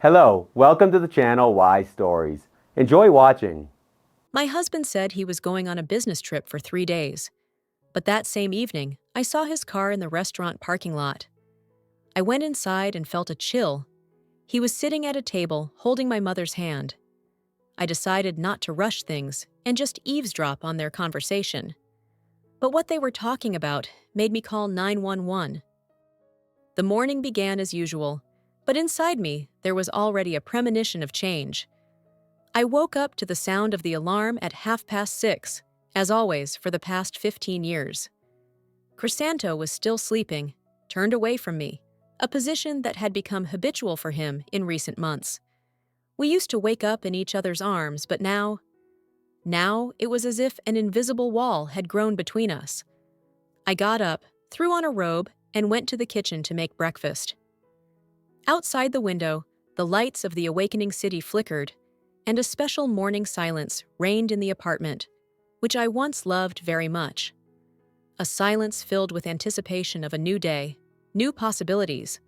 Hello, welcome to the channel Why Stories. Enjoy watching. My husband said he was going on a business trip for 3 days, but that same evening, I saw his car in the restaurant parking lot. I went inside and felt a chill. He was sitting at a table, holding my mother's hand. I decided not to rush things and just eavesdrop on their conversation. But what they were talking about made me call 911. The morning began as usual, but inside me, there was already a premonition of change. I woke up to the sound of the alarm at 6:30, as always for the past 15 years. Crisanto was still sleeping, turned away from me, a position that had become habitual for him in recent months. We used to wake up in each other's arms, but now it was as if an invisible wall had grown between us. I got up, threw on a robe, and went to the kitchen to make breakfast. Outside the window, the lights of the awakening city flickered, and a special morning silence reigned in the apartment, which I once loved very much. A silence filled with anticipation of a new day, new possibilities.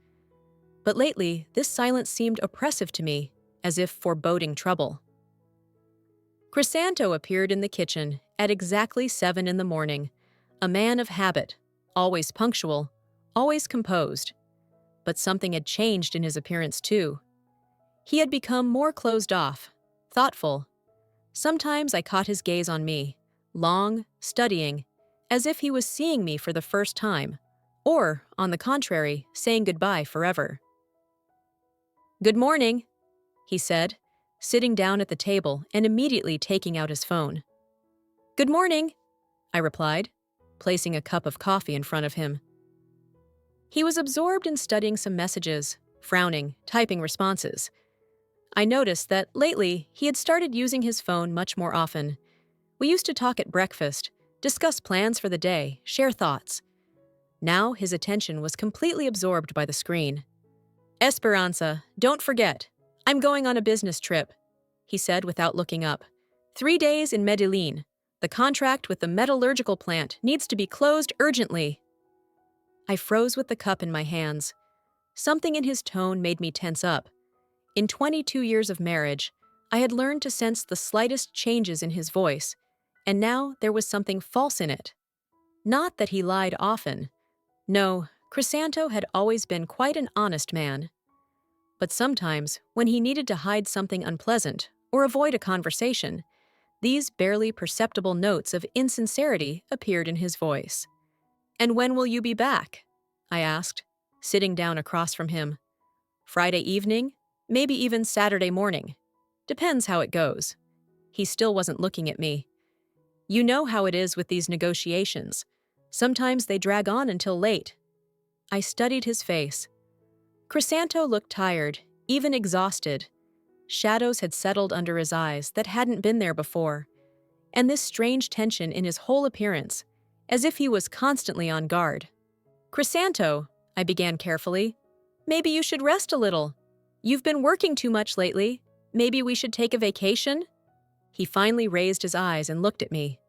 But lately, this silence seemed oppressive to me, as if foreboding trouble. Crisanto appeared in the kitchen at exactly 7 in the morning, a man of habit, always punctual, always composed. But something had changed in his appearance too. He had become more closed off, thoughtful. Sometimes I caught his gaze on me, long, studying, as if he was seeing me for the first time, or, on the contrary, saying goodbye forever. "Good morning," he said, sitting down at the table and immediately taking out his phone. "Good morning," I replied, placing a cup of coffee in front of him. He was absorbed in studying some messages, frowning, typing responses. I noticed that lately he had started using his phone much more often. We used to talk at breakfast, discuss plans for the day, share thoughts. Now his attention was completely absorbed by the screen. "Esperanza, don't forget, I'm going on a business trip," he said without looking up. 3 days in Medellin. The contract with the metallurgical plant needs to be closed urgently." I froze with the cup in my hands. Something in his tone made me tense up. In 22 years of marriage, I had learned to sense the slightest changes in his voice, and now there was something false in it. Not that he lied often. No, Crisanto had always been quite an honest man. But sometimes, when he needed to hide something unpleasant or avoid a conversation, these barely perceptible notes of insincerity appeared in his voice. "And when will you be back?" I asked, sitting down across from him. "Friday evening? Maybe even Saturday morning. Depends how it goes." He still wasn't looking at me. "You know how it is with these negotiations. Sometimes they drag on until late." I studied his face. Crisanto looked tired, even exhausted. Shadows had settled under his eyes that hadn't been there before, and this strange tension in his whole appearance, as if he was constantly on guard. "Crisanto," I began carefully, "maybe you should rest a little. You've been working too much lately. Maybe we should take a vacation?" He finally raised his eyes and looked at me.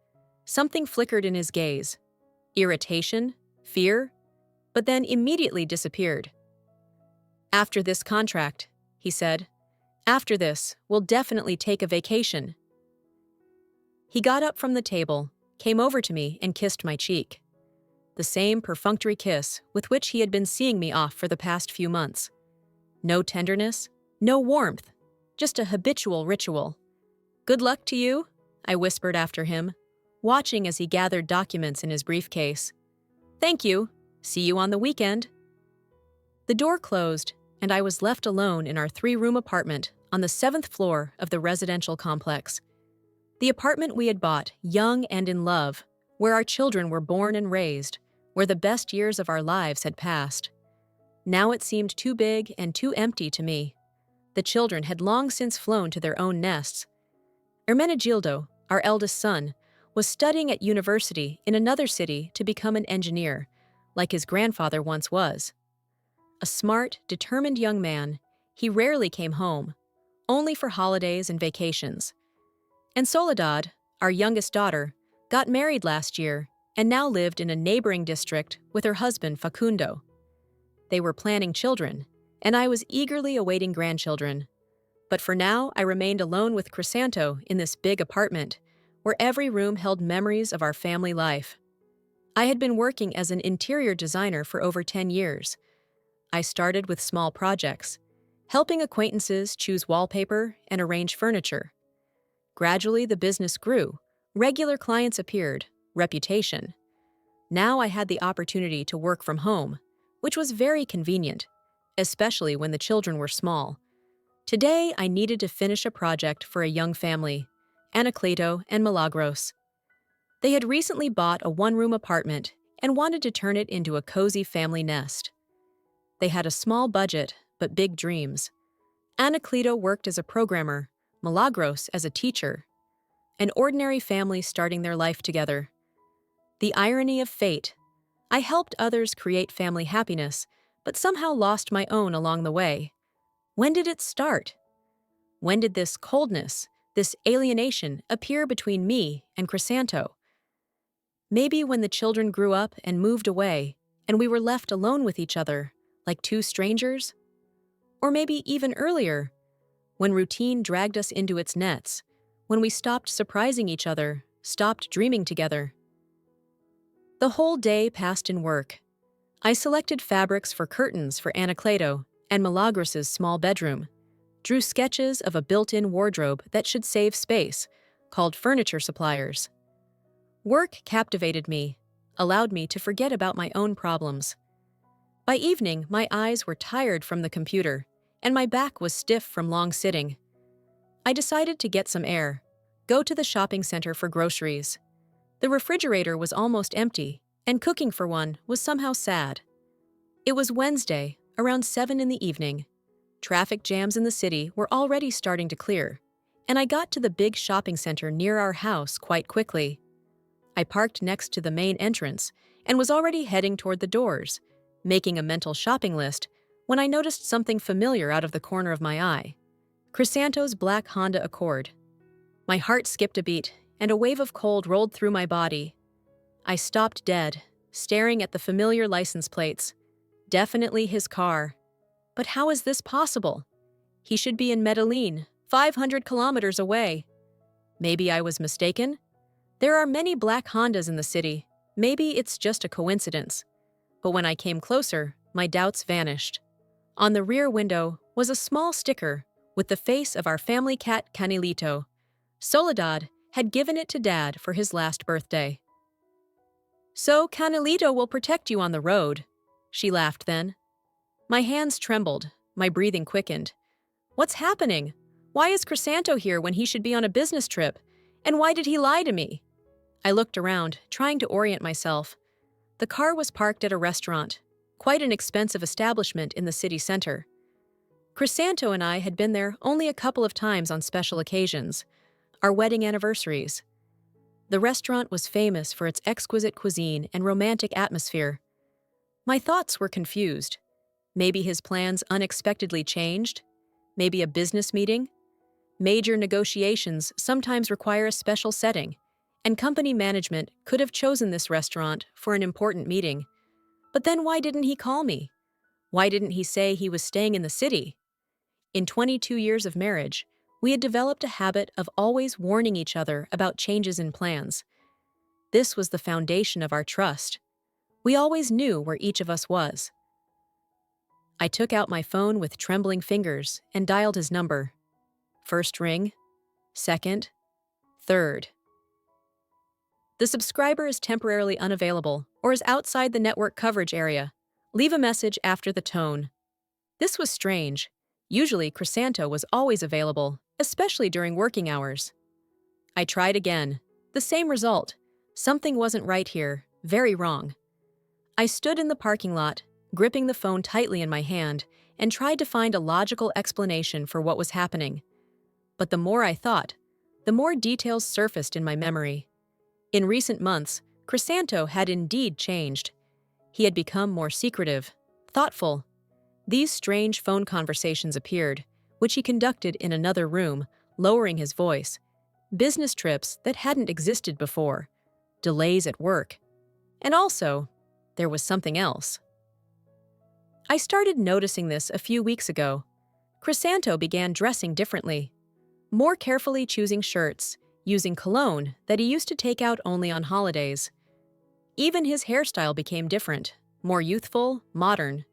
Something flickered in his gaze. Irritation, fear, but then immediately disappeared. "After this contract," he said. "After this, we'll definitely take a vacation." He got up from the table, came over to me, and kissed my cheek. The same perfunctory kiss with which he had been seeing me off for the past few months. No tenderness, no warmth, just a habitual ritual. "Good luck to you," I whispered after him, watching as he gathered documents in his briefcase. "Thank you. See you on the weekend." The door closed, and I was left alone in our 3-room apartment on the 7th floor of the residential complex. The apartment we had bought, young and in love, where our children were born and raised, where the best years of our lives had passed. Now it seemed too big and too empty to me. The children had long since flown to their own nests. Ermenegildo, our eldest son, was studying at university in another city to become an engineer, like his grandfather once was. A smart, determined young man, he rarely came home, only for holidays and vacations. And Soledad, our youngest daughter, got married last year and now lived in a neighboring district with her husband Facundo. They were planning children, and I was eagerly awaiting grandchildren. But for now, I remained alone with Crisanto in this big apartment, where every room held memories of our family life. I had been working as an interior designer for over 10 years. I started with small projects, helping acquaintances choose wallpaper and arrange furniture. Gradually, the business grew. Regular clients appeared, reputation. Now I had the opportunity to work from home, which was very convenient, especially when the children were small. Today, I needed to finish a project for a young family, Anacleto and Milagros. They had recently bought a one-room apartment and wanted to turn it into a cozy family nest. They had a small budget, but big dreams. Anacleto worked as a programmer, Milagros as a teacher. An ordinary family starting their life together. The irony of fate. I helped others create family happiness, but somehow lost my own along the way. When did it start? When did this coldness, this alienation appear between me and Crisanto? Maybe when the children grew up and moved away, and we were left alone with each other, like two strangers? Or maybe even earlier, when routine dragged us into its nets, when we stopped surprising each other, stopped dreaming together. The whole day passed in work. I selected fabrics for curtains for Anacleto and Milagros's small bedroom, drew sketches of a built-in wardrobe that should save space, called furniture suppliers. Work captivated me, allowed me to forget about my own problems. By evening, my eyes were tired from the computer, and my back was stiff from long sitting. I decided to get some air, go to the shopping center for groceries. The refrigerator was almost empty, and cooking for one was somehow sad. It was Wednesday, around 7 in the evening. Traffic jams in the city were already starting to clear, and I got to the big shopping center near our house quite quickly. I parked next to the main entrance and was already heading toward the doors, making a mental shopping list, when I noticed something familiar out of the corner of my eye. Crisanto's black Honda Accord. My heart skipped a beat, and a wave of cold rolled through my body. I stopped dead, staring at the familiar license plates. Definitely his car. But how is this possible? He should be in Medellin, 500 kilometers away. Maybe I was mistaken? There are many black Hondas in the city. Maybe it's just a coincidence. But when I came closer, my doubts vanished. On the rear window was a small sticker with the face of our family cat Canelito. Soledad had given it to Dad for his last birthday. "So Canelito will protect you on the road," she laughed then. My hands trembled, my breathing quickened. What's happening? Why is Crisanto here when he should be on a business trip? And why did he lie to me? I looked around, trying to orient myself. The car was parked at a restaurant, quite an expensive establishment in the city center. Crisanto and I had been there only a couple of times on special occasions, our wedding anniversaries. The restaurant was famous for its exquisite cuisine and romantic atmosphere. My thoughts were confused. Maybe his plans unexpectedly changed? Maybe a business meeting? Major negotiations sometimes require a special setting, and company management could have chosen this restaurant for an important meeting. But then why didn't he call me? Why didn't he say he was staying in the city? In 22 years of marriage, we had developed a habit of always warning each other about changes in plans. This was the foundation of our trust. We always knew where each of us was. I took out my phone with trembling fingers and dialed his number. First ring, second, third. The subscriber is temporarily unavailable or is outside the network coverage area. Leave a message after the tone. This was strange. Usually, Crisanto was always available, especially during working hours. I tried again. The same result. Something wasn't right here, very wrong. I stood in the parking lot, gripping the phone tightly in my hand, and tried to find a logical explanation for what was happening. But the more I thought, the more details surfaced in my memory. In recent months, Crisanto had indeed changed. He had become more secretive, thoughtful. These strange phone conversations appeared, which he conducted in another room, lowering his voice. Business trips that hadn't existed before. Delays at work. And also, there was something else. I started noticing this a few weeks ago. Crisanto began dressing differently, more carefully choosing shirts, using cologne that he used to take out only on holidays. Even his hairstyle became different, more youthful, modern.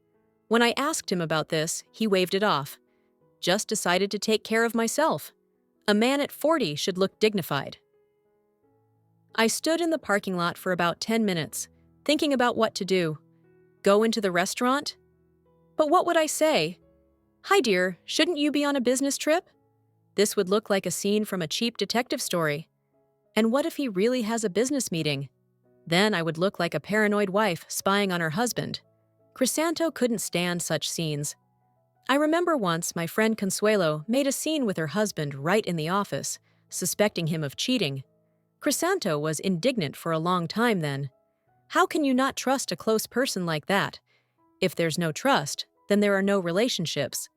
When I asked him about this, he waved it off. Just decided to take care of myself. A man at 40 should look dignified. I stood in the parking lot for about 10 minutes, thinking about what to do. Go into the restaurant? But what would I say? Hi, dear, shouldn't you be on a business trip? This would look like a scene from a cheap detective story. And what if he really has a business meeting? Then I would look like a paranoid wife spying on her husband. Crisanto couldn't stand such scenes. I remember once my friend Consuelo made a scene with her husband right in the office, suspecting him of cheating. Crisanto was indignant for a long time then. How can you not trust a close person like that? If there's no trust, then there are no relationships.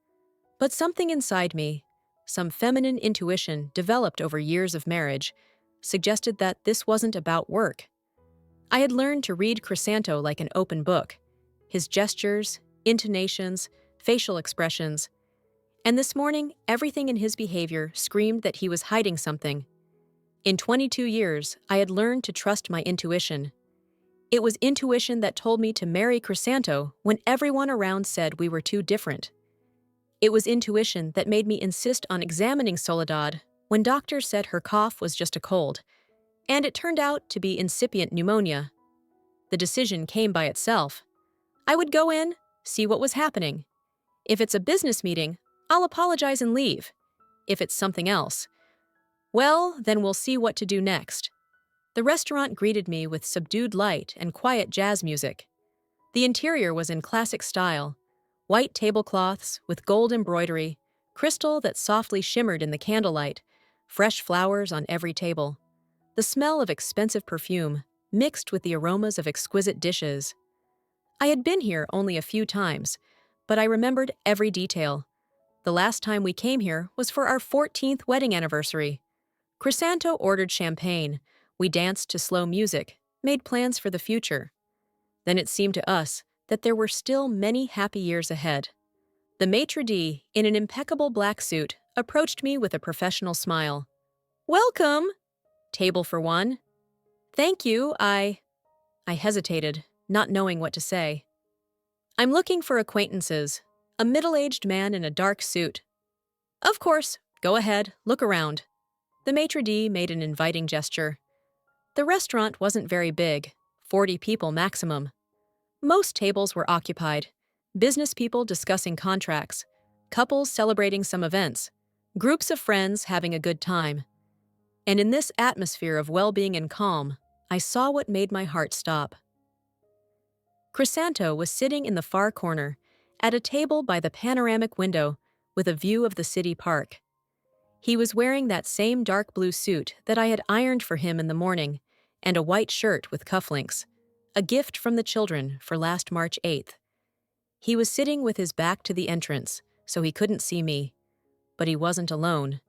But something inside me, some feminine intuition developed over years of marriage, suggested that this wasn't about work. I had learned to read Crisanto like an open book, his gestures, intonations, facial expressions. And this morning, everything in his behavior screamed that he was hiding something. In 22 years, I had learned to trust my intuition. It was intuition that told me to marry Crisanto when everyone around said we were too different. It was intuition that made me insist on examining Soledad when doctors said her cough was just a cold, and it turned out to be incipient pneumonia. The decision came by itself. I would go in, see what was happening. If it's a business meeting, I'll apologize and leave. If it's something else, well, then we'll see what to do next. The restaurant greeted me with subdued light and quiet jazz music. The interior was in classic style, white tablecloths with gold embroidery, crystal that softly shimmered in the candlelight, fresh flowers on every table. The smell of expensive perfume mixed with the aromas of exquisite dishes. I had been here only a few times, but I remembered every detail. The last time we came here was for our 14th wedding anniversary. Crisanto ordered champagne. We danced to slow music, made plans for the future. Then it seemed to us that there were still many happy years ahead. The maitre d', in an impeccable black suit, approached me with a professional smile. "Welcome! Table for one." "Thank you, I hesitated, not knowing what to say. "I'm looking for acquaintances. A middle-aged man in a dark suit." "Of course, go ahead, look around." The maitre d' made an inviting gesture. The restaurant wasn't very big, 40 people maximum. Most tables were occupied, business people discussing contracts, couples celebrating some events, groups of friends having a good time. And in this atmosphere of well-being and calm, I saw what made my heart stop. Crisanto was sitting in the far corner, at a table by the panoramic window with a view of the city park. He was wearing that same dark blue suit that I had ironed for him in the morning, and a white shirt with cufflinks, a gift from the children for last March 8th. He was sitting with his back to the entrance, so he couldn't see me. But he wasn't alone.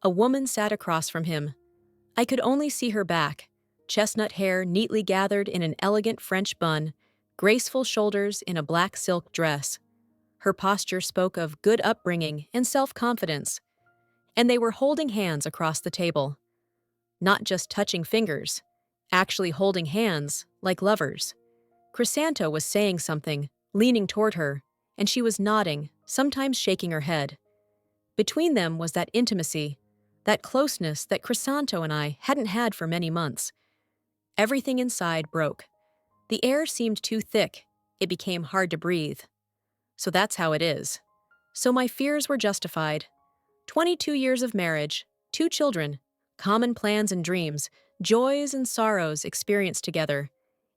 A woman sat across from him. I could only see her back, chestnut hair neatly gathered in an elegant French bun, graceful shoulders in a black silk dress. Her posture spoke of good upbringing and self-confidence. And they were holding hands across the table. Not just touching fingers, actually holding hands like lovers. Crisanto was saying something, leaning toward her, and she was nodding, sometimes shaking her head. Between them was that intimacy, that closeness that Crisanto and I hadn't had for many months. Everything inside broke. The air seemed too thick. It became hard to breathe. So that's how it is. So my fears were justified. 22 years of marriage, 2 children, common plans and dreams, joys and sorrows experienced together.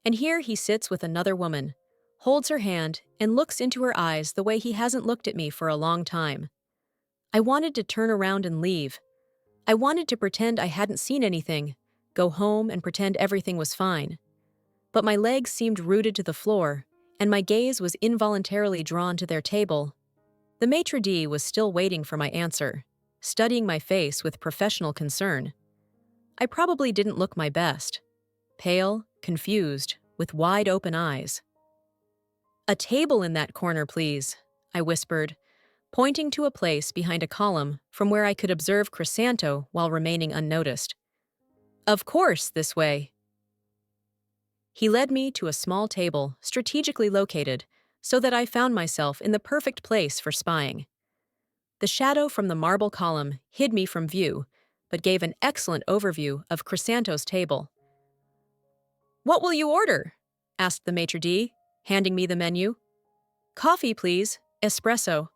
And here he sits with another woman, holds her hand, and looks into her eyes the way he hasn't looked at me for a long time. I wanted to turn around and leave. I wanted to pretend I hadn't seen anything, go home and pretend everything was fine. But my legs seemed rooted to the floor, and my gaze was involuntarily drawn to their table. The maitre d' was still waiting for my answer, studying my face with professional concern. I probably didn't look my best. Pale, confused, with wide-open eyes. A table in that corner, please, I whispered, pointing to a place behind a column from where I could observe Crisanto while remaining unnoticed. Of course, this way. He led me to a small table strategically located so that I found myself in the perfect place for spying. The shadow from the marble column hid me from view, but gave an excellent overview of Crisanto's table. "What will you order?" asked the maitre d', handing me the menu. "Coffee, please, espresso."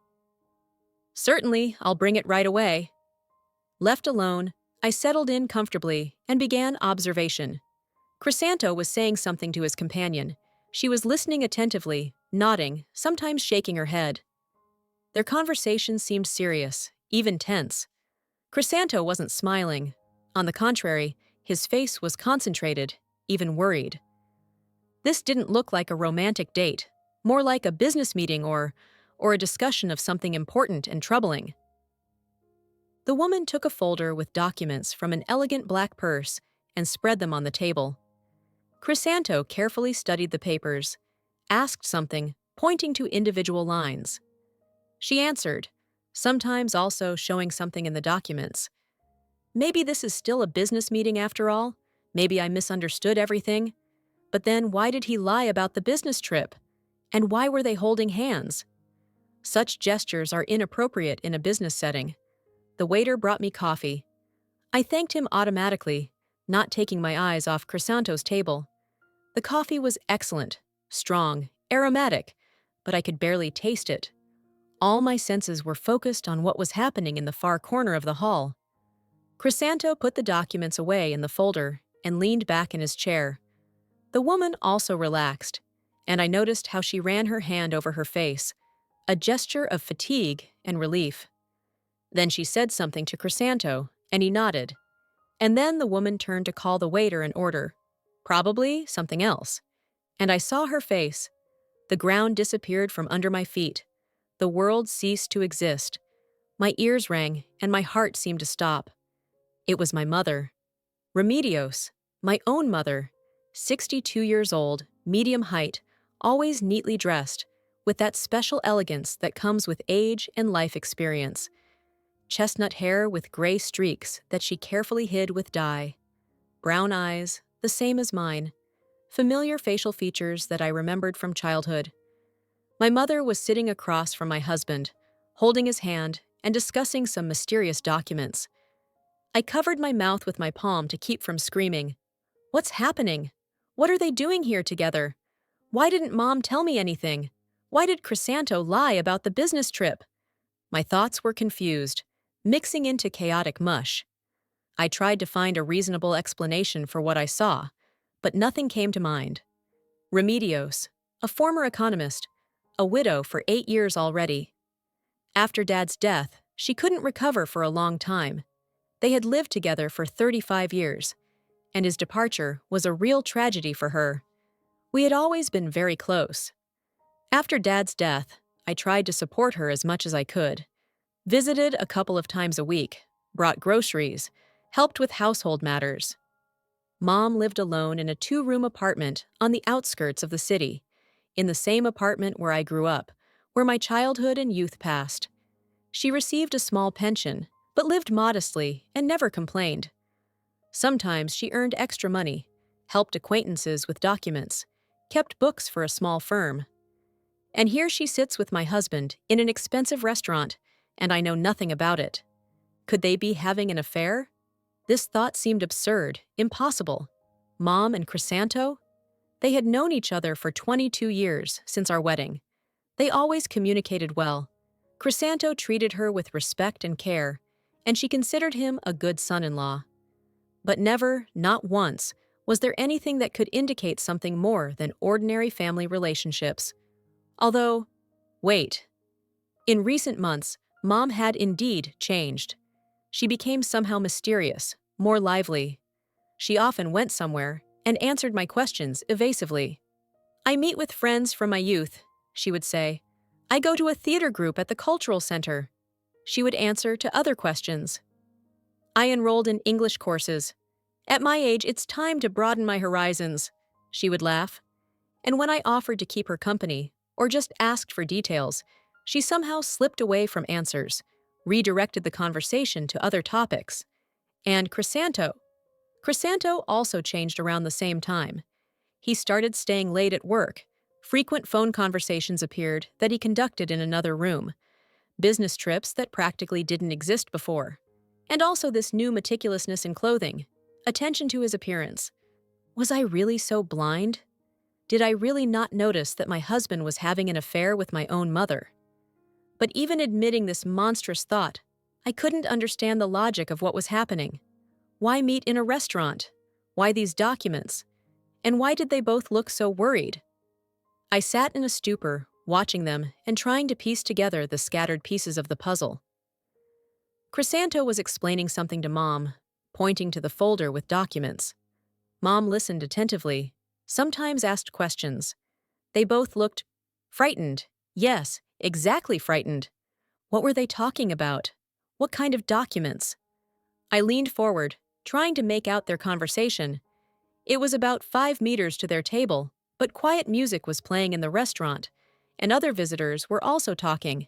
"Certainly, I'll bring it right away." Left alone, I settled in comfortably and began observation. Crisanto was saying something to his companion. She was listening attentively, nodding, sometimes shaking her head. Their conversation seemed serious, even tense. Crisanto wasn't smiling. On the contrary, his face was concentrated, even worried. This didn't look like a romantic date, more like a business meeting or a discussion of something important and troubling. The woman took a folder with documents from an elegant black purse and spread them on the table. Crisanto carefully studied the papers, asked something, pointing to individual lines. She answered, sometimes also showing something in the documents. Maybe this is still a business meeting after all. Maybe I misunderstood everything. But then why did he lie about the business trip? And why were they holding hands? Such gestures are inappropriate in a business setting. The waiter brought me coffee. I thanked him automatically, not taking my eyes off Crisanto's table. The coffee was excellent, strong, aromatic, but I could barely taste it. All my senses were focused on what was happening in the far corner of the hall. Crisanto put the documents away in the folder and leaned back in his chair. The woman also relaxed, and I noticed how she ran her hand over her face, a gesture of fatigue and relief. Then she said something to Crisanto, and he nodded. And then the woman turned to call the waiter an order, probably something else. And I saw her face. The ground disappeared from under my feet. The world ceased to exist. My ears rang, and my heart seemed to stop. It was my mother. Remedios, my own mother, 62 years old, medium height, always neatly dressed, with that special elegance that comes with age and life experience. Chestnut hair with gray streaks that she carefully hid with dye. Brown eyes, the same as mine. Familiar facial features that I remembered from childhood. My mother was sitting across from my husband, holding his hand and discussing some mysterious documents. I covered my mouth with my palm to keep from screaming. What's happening? What are they doing here together? Why didn't Mom tell me anything? Why did Crisanto lie about the business trip? My thoughts were confused, mixing into chaotic mush. I tried to find a reasonable explanation for what I saw, but nothing came to mind. Remedios, a former economist, a widow for 8 years already. After Dad's death, she couldn't recover for a long time. They had lived together for 35 years, and his departure was a real tragedy for her. We had always been very close. After Dad's death, I tried to support her as much as I could. Visited a couple of times a week, brought groceries, helped with household matters. Mom lived alone in a 2-room apartment on the outskirts of the city, in the same apartment where I grew up, where my childhood and youth passed. She received a small pension, but lived modestly and never complained. Sometimes she earned extra money, helped acquaintances with documents, kept books for a small firm. And here she sits with my husband in an expensive restaurant, and I know nothing about it. Could they be having an affair? This thought seemed absurd, impossible. Mom and Crisanto? They had known each other for 22 years since our wedding. They always communicated well. Crisanto treated her with respect and care, and she considered him a good son-in-law. But never, not once, was there anything that could indicate something more than ordinary family relationships. Although, wait. In recent months, Mom had indeed changed. She became somehow mysterious, more lively. She often went somewhere and answered my questions evasively. I meet with friends from my youth, she would say. I go to a theater group at the cultural center. She would answer to other questions. I enrolled in English courses. At my age, it's time to broaden my horizons, she would laugh. And when I offered to keep her company, or just asked for details, she somehow slipped away from answers, redirected the conversation to other topics. And Crisanto also changed around the same time. He started staying late at work. Frequent phone conversations appeared that he conducted in another room, business trips that practically didn't exist before, and also this new meticulousness in clothing, attention to his appearance. Was I really so blind? Did I really not notice that my husband was having an affair with my own mother? But even admitting this monstrous thought, I couldn't understand the logic of what was happening. Why meet in a restaurant? Why these documents? And why did they both look so worried? I sat in a stupor, watching them and trying to piece together the scattered pieces of the puzzle. Crisanto was explaining something to Mom, pointing to the folder with documents. Mom listened attentively, sometimes asked questions. They both looked frightened. Yes, exactly frightened. What were they talking about? What kind of documents? I leaned forward, trying to make out their conversation. It was about 5 meters to their table, but quiet music was playing in the restaurant, and other visitors were also talking.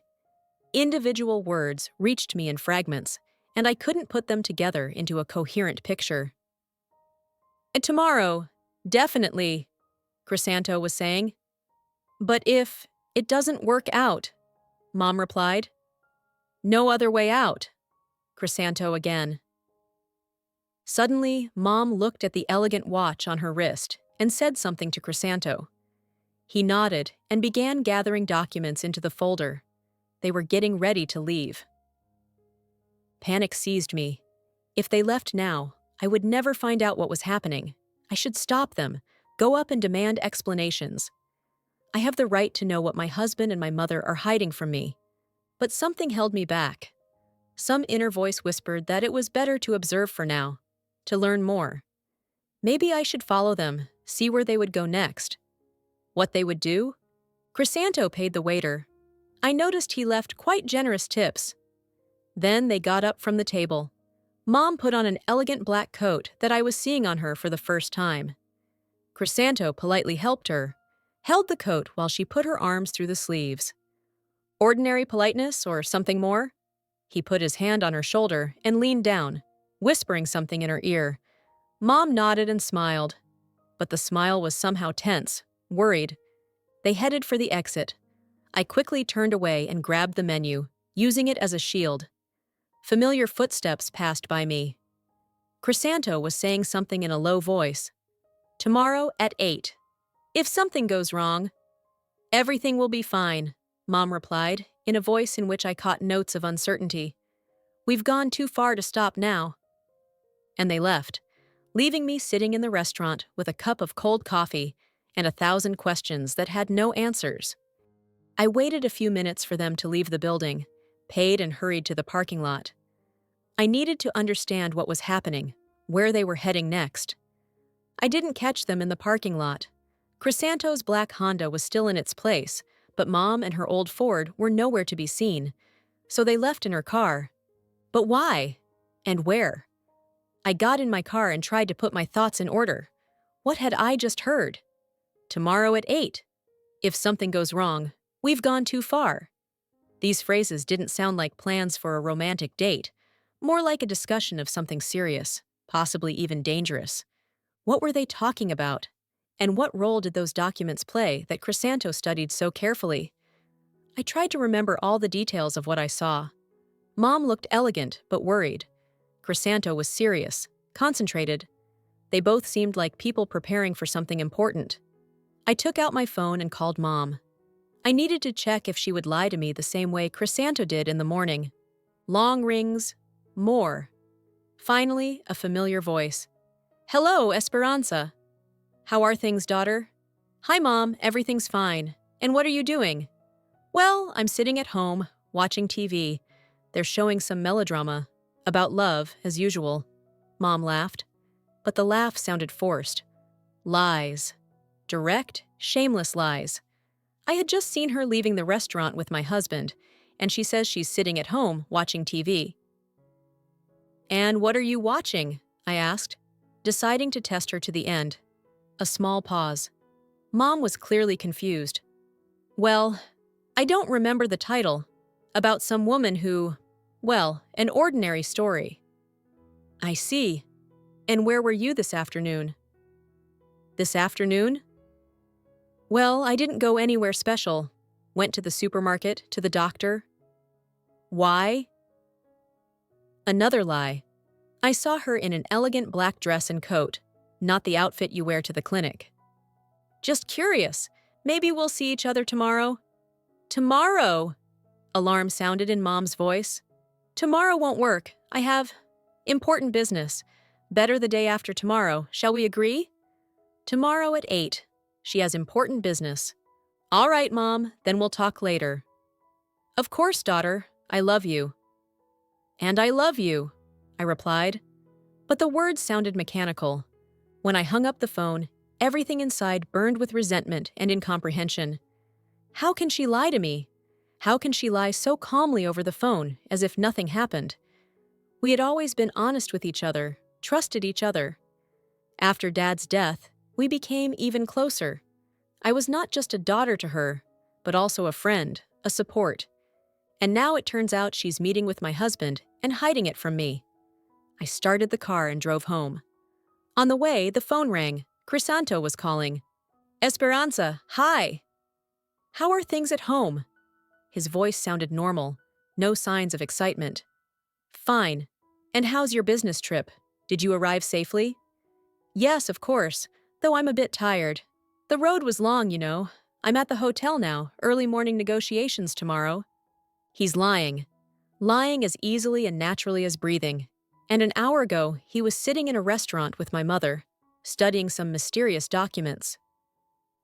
Individual words reached me in fragments, and I couldn't put them together into a coherent picture. "And tomorrow, definitely," Crisanto was saying. "But if it doesn't work out," Mom replied. "No other way out," Crisanto again. Suddenly, Mom looked at the elegant watch on her wrist and said something to Crisanto. He nodded and began gathering documents into the folder. They were getting ready to leave. Panic seized me. If they left now, I would never find out what was happening. I should stop them, go up and demand explanations. I have the right to know what my husband and my mother are hiding from me. But something held me back. Some inner voice whispered that it was better to observe for now, to learn more. Maybe I should follow them, see where they would go next. What they would do? Crisanto paid the waiter. I noticed he left quite generous tips. Then they got up from the table. Mom put on an elegant black coat that I was seeing on her for the first time. Crisanto politely helped her, held the coat while she put her arms through the sleeves. Ordinary politeness or something more? He put his hand on her shoulder and leaned down, whispering something in her ear. Mom nodded and smiled, but the smile was somehow tense, worried. They headed for the exit. I quickly turned away and grabbed the menu, using it as a shield. Familiar footsteps passed by me. Crisanto was saying something in a low voice. "Tomorrow at 8. If something goes wrong." "Everything will be fine," Mom replied, in a voice in which I caught notes of uncertainty. "We've gone too far to stop now." And they left, leaving me sitting in the restaurant with a cup of cold coffee and 1,000 questions that had no answers. I waited a few minutes for them to leave the building, paid and hurried to the parking lot. I needed to understand what was happening, where they were heading next. I didn't catch them in the parking lot. Crisanto's black Honda was still in its place, but Mom and her old Ford were nowhere to be seen, so they left in her car. But why? And where? I got in my car and tried to put my thoughts in order. What had I just heard? Tomorrow at 8. If something goes wrong, we've gone too far. These phrases didn't sound like plans for a romantic date, more like a discussion of something serious, possibly even dangerous. What were they talking about? And what role did those documents play that Crisanto studied so carefully? I tried to remember all the details of what I saw. Mom looked elegant but worried. Crisanto was serious, concentrated. They both seemed like people preparing for something important. I took out my phone and called Mom. I needed to check if she would lie to me the same way Crisanto did in the morning. Long rings, more. Finally, a familiar voice. "Hello, Esperanza." "How are things, daughter?" "Hi, Mom, everything's fine. And what are you doing?" "Well, I'm sitting at home, watching TV. They're showing some melodrama. About love, as usual." Mom laughed. But the laugh sounded forced. Lies. Direct, shameless lies. I had just seen her leaving the restaurant with my husband, and she says she's sitting at home watching TV. "And what are you watching?" I asked, deciding to test her to the end. A small pause. Mom was clearly confused. Well, I don't remember the title. About some woman who, well, an ordinary story. I see. And where were you this afternoon? This afternoon? Well, I didn't go anywhere special. Went to the supermarket, to the doctor. Why? Another lie. I saw her in an elegant black dress and coat, not the outfit you wear to the clinic. Just curious. Maybe we'll see each other tomorrow. Tomorrow! Alarm sounded in Mom's voice. Tomorrow won't work. I have important business. Better the day after tomorrow. Shall we agree? Tomorrow at 8. She has important business. All right, Mom. Then we'll talk later. Of course, daughter. I love you. And I love you, I replied. But the words sounded mechanical. When I hung up the phone, everything inside burned with resentment and incomprehension. How can she lie to me? How can she lie so calmly over the phone, as if nothing happened? We had always been honest with each other, trusted each other. After Dad's death, we became even closer. I was not just a daughter to her, but also a friend, a support. And now it turns out she's meeting with my husband and hiding it from me. I started the car and drove home. On the way, the phone rang. Crisanto was calling. Esperanza, hi! How are things at home? His voice sounded normal, no signs of excitement. Fine. And how's your business trip? Did you arrive safely? Yes, of course, though I'm a bit tired. The road was long, you know. I'm at the hotel now, early morning negotiations tomorrow. He's lying. Lying as easily and naturally as breathing. And an hour ago, he was sitting in a restaurant with my mother, studying some mysterious documents.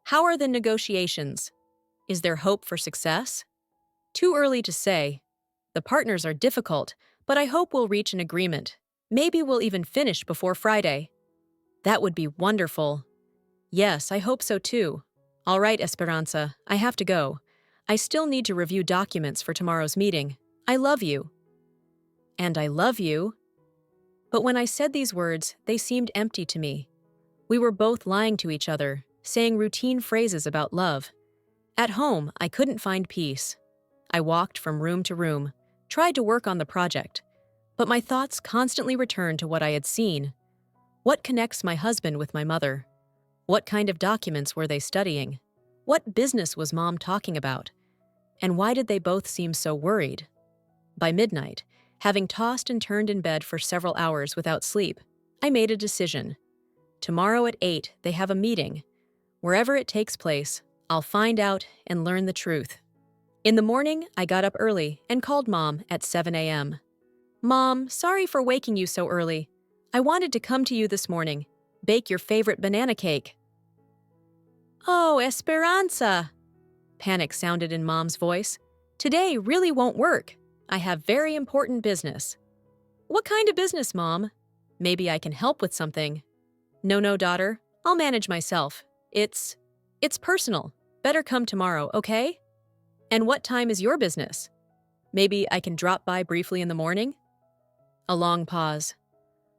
How are the negotiations? Is there hope for success? Too early to say. The partners are difficult, but I hope we'll reach an agreement. Maybe we'll even finish before Friday. That would be wonderful. Yes, I hope so too. All right, Esperanza, I have to go. I still need to review documents for tomorrow's meeting. I love you. And I love you. But when I said these words, they seemed empty to me. We were both lying to each other, saying routine phrases about love. At home, I couldn't find peace. I walked from room to room, tried to work on the project, but my thoughts constantly returned to what I had seen. What connects my husband with my mother? What kind of documents were they studying? What business was Mom talking about? And why did they both seem so worried? By midnight, having tossed and turned in bed for several hours without sleep, I made a decision. Tomorrow at 8, they have a meeting. Wherever it takes place, I'll find out and learn the truth. In the morning, I got up early and called Mom at 7 a.m. Mom, sorry for waking you so early. I wanted to come to you this morning, bake your favorite banana cake. Oh, Esperanza! Panic sounded in Mom's voice. Today really won't work. I have very important business. What kind of business, Mom? Maybe I can help with something. No, daughter. I'll manage myself. It's personal. Better come tomorrow, okay? And what time is your business? Maybe I can drop by briefly in the morning? A long pause.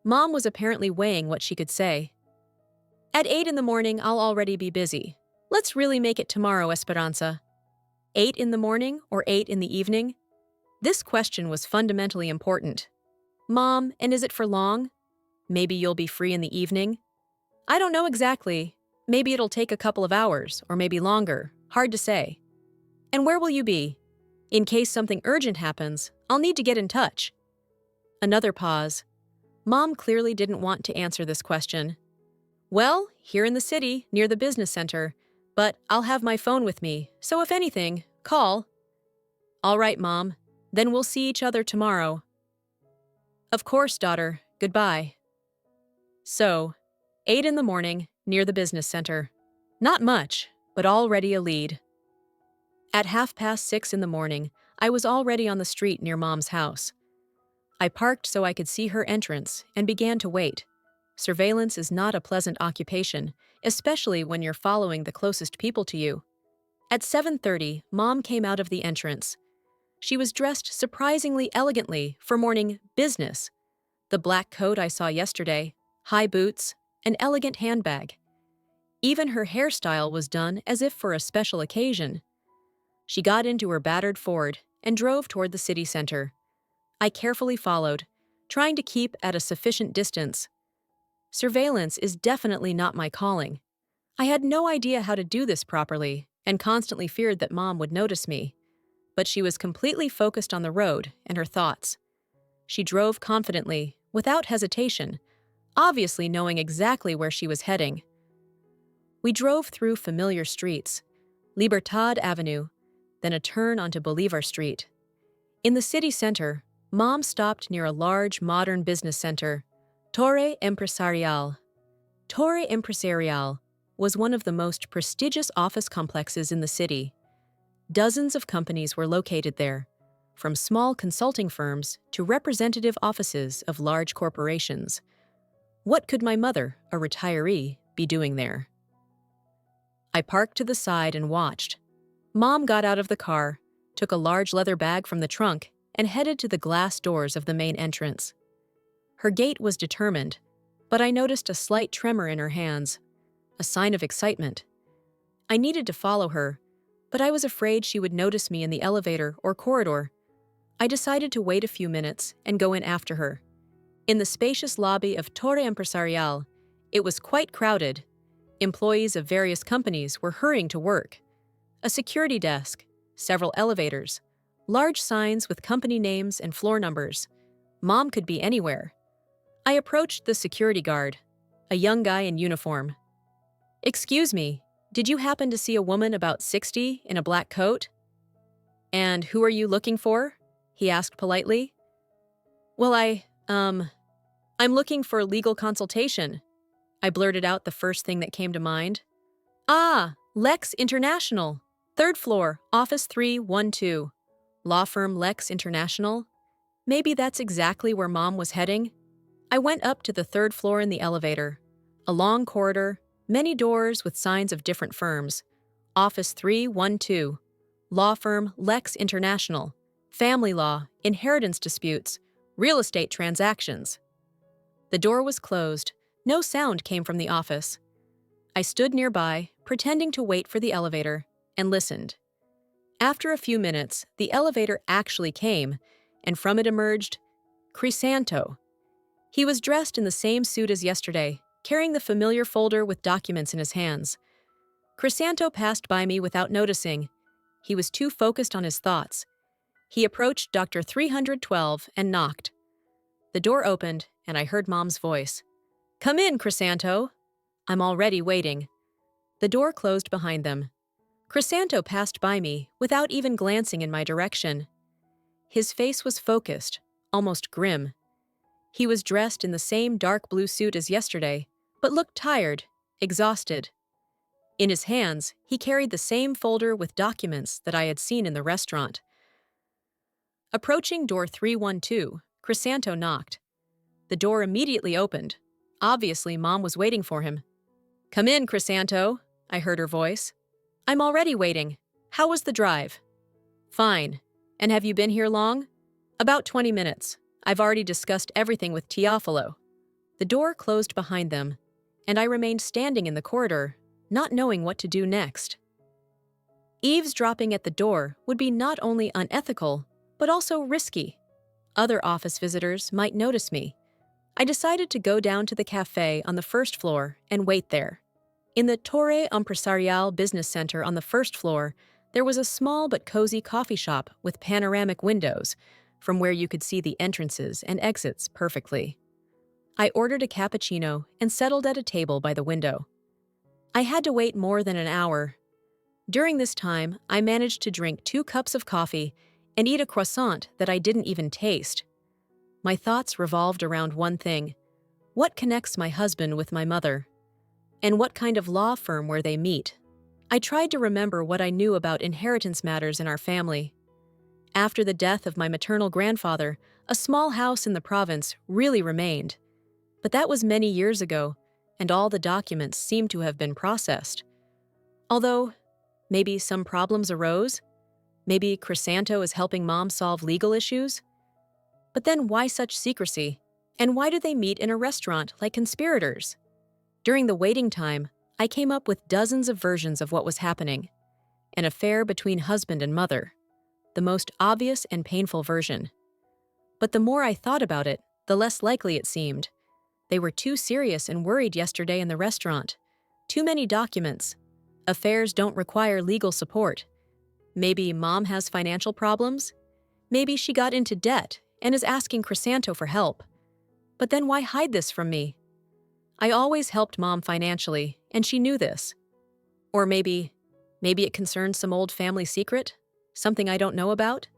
Mom was apparently weighing what she could say. At 8 in the morning, I'll already be busy. Let's really make it tomorrow, Esperanza. 8 in the morning or 8 in the evening? This question was fundamentally important. Mom, and is it for long? Maybe you'll be free in the evening? I don't know exactly. Maybe it'll take a couple of hours, or maybe longer. Hard to say. And where will you be? In case something urgent happens, I'll need to get in touch. Another pause. Mom clearly didn't want to answer this question. Well, here in the city, near the business center, but I'll have my phone with me, so if anything, call. All right, Mom. Then we'll see each other tomorrow. Of course, daughter. Goodbye. So, 8 in the morning, near the business center. Not much, but already a lead. At 6:30 in the morning, I was already on the street near Mom's house. I parked so I could see her entrance and began to wait. Surveillance is not a pleasant occupation, especially when you're following the closest people to you. At 7:30, Mom came out of the entrance. She was dressed surprisingly elegantly for morning business. The black coat I saw yesterday, high boots, an elegant handbag. Even her hairstyle was done as if for a special occasion. She got into her battered Ford and drove toward the city center. I carefully followed, trying to keep at a sufficient distance. Surveillance is definitely not my calling. I had no idea how to do this properly and constantly feared that Mom would notice me. But she was completely focused on the road and her thoughts. She drove confidently, without hesitation, obviously knowing exactly where she was heading. We drove through familiar streets, Libertad Avenue, then a turn onto Bolivar Street. In the city center, Mom stopped near a large modern business center, Torre Empresarial. Torre Empresarial was one of the most prestigious office complexes in the city. Dozens of companies were located there, from small consulting firms to representative offices of large corporations. What could my mother, a retiree, be doing there? I parked to the side and watched. Mom got out of the car, took a large leather bag from the trunk, and headed to the glass doors of the main entrance. Her gait was determined, but I noticed a slight tremor in her hands, a sign of excitement. I needed to follow her, but I was afraid she would notice me in the elevator or corridor. I decided to wait a few minutes and go in after her. In the spacious lobby of Torre Empresarial, it was quite crowded. Employees of various companies were hurrying to work. A security desk, several elevators, large signs with company names and floor numbers. Mom could be anywhere. I approached the security guard, a young guy in uniform. "Excuse me, did you happen to see a woman about 60 in a black coat?" "And who are you looking for?" he asked politely. "Well, I'm looking for legal consultation." I blurted out the first thing that came to mind. "Ah, Lex International. Third floor, office 312. Law firm Lex International. Maybe that's exactly where Mom was heading." I went up to the third floor in the elevator. A long corridor, many doors with signs of different firms. Office 312. Law firm Lex International. Family law, inheritance disputes, real estate transactions. The door was closed. No sound came from the office. I stood nearby, pretending to wait for the elevator, and listened. After a few minutes, the elevator actually came, and from it emerged Crisanto. He was dressed in the same suit as yesterday, carrying the familiar folder with documents in his hands. Crisanto passed by me without noticing. He was too focused on his thoughts. He approached Dr. 312 and knocked. The door opened, and I heard Mom's voice. "Come in, Crisanto." "I'm already waiting." The door closed behind them. Crisanto passed by me without even glancing in my direction. His face was focused, almost grim. He was dressed in the same dark blue suit as yesterday, but looked tired, exhausted. In his hands, he carried the same folder with documents that I had seen in the restaurant. Approaching door 312, Crisanto knocked. The door immediately opened. Obviously, Mom was waiting for him. "Come in, Crisanto," I heard her voice. "I'm already waiting. How was the drive?" "Fine. And have you been here long?" "About 20 minutes. I've already discussed everything with Teofilo." The door closed behind them, and I remained standing in the corridor, not knowing what to do next. Eavesdropping at the door would be not only unethical, but also risky. Other office visitors might notice me. I decided to go down to the cafe on the first floor and wait there. In the Torre Empresarial Business Center on the first floor, there was a small but cozy coffee shop with panoramic windows, from where you could see the entrances and exits perfectly. I ordered a cappuccino and settled at a table by the window. I had to wait more than an hour. During this time, I managed to drink 2 cups of coffee and eat a croissant that I didn't even taste. My thoughts revolved around one thing: what connects my husband with my mother? And what kind of law firm where they meet? I tried to remember what I knew about inheritance matters in our family. After the death of my maternal grandfather, a small house in the province really remained. But that was many years ago, and all the documents seemed to have been processed. Although, maybe some problems arose? Maybe Crisanto is helping Mom solve legal issues? But then why such secrecy? And why do they meet in a restaurant like conspirators? During the waiting time, I came up with dozens of versions of what was happening. an affair between husband and mother, the most obvious and painful version. But the more I thought about it, the less likely it seemed. They were too serious and worried yesterday in the restaurant. Too many documents. Affairs don't require legal support. Maybe mom has financial problems? Maybe she got into debt and is asking Crisanto for help. But then why hide this from me? I always helped mom financially, and she knew this. Or maybe it concerns some old family secret? Something I don't know about?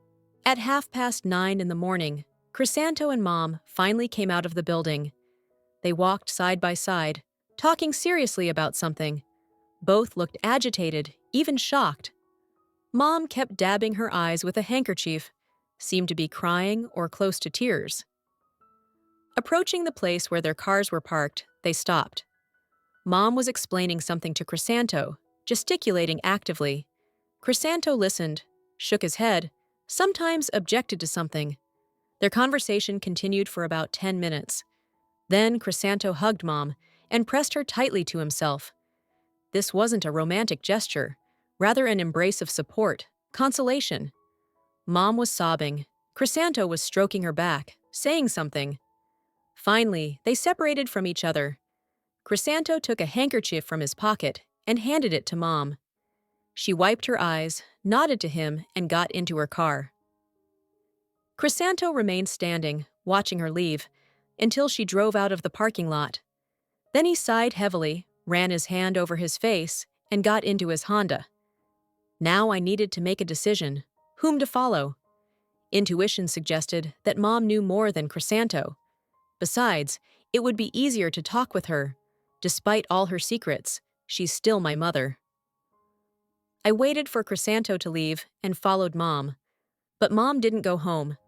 At 9:30 in the morning, Crisanto and mom finally came out of the building. They walked side by side, talking seriously about something. Both looked agitated, even shocked. Mom kept dabbing her eyes with a handkerchief, seemed to be crying or close to tears. Approaching the place where their cars were parked, they stopped. Mom was explaining something to Crisanto, gesticulating actively. Crisanto listened, shook his head, sometimes objected to something. Their conversation continued for about 10 minutes. Then Crisanto hugged Mom and pressed her tightly to himself. This wasn't a romantic gesture, rather an embrace of support, consolation. Mom was sobbing. Crisanto was stroking her back, saying something. Finally, they separated from each other. Crisanto took a handkerchief from his pocket and handed it to Mom. She wiped her eyes, nodded to him, and got into her car. Crisanto remained standing, watching her leave, until she drove out of the parking lot. Then he sighed heavily, ran his hand over his face, and got into his Honda. Now I needed to make a decision, whom to follow. Intuition suggested that Mom knew more than Crisanto. Besides, it would be easier to talk with her. Despite all her secrets, she's still my mother. I waited for Crisanto to leave and followed Mom. But Mom didn't go home.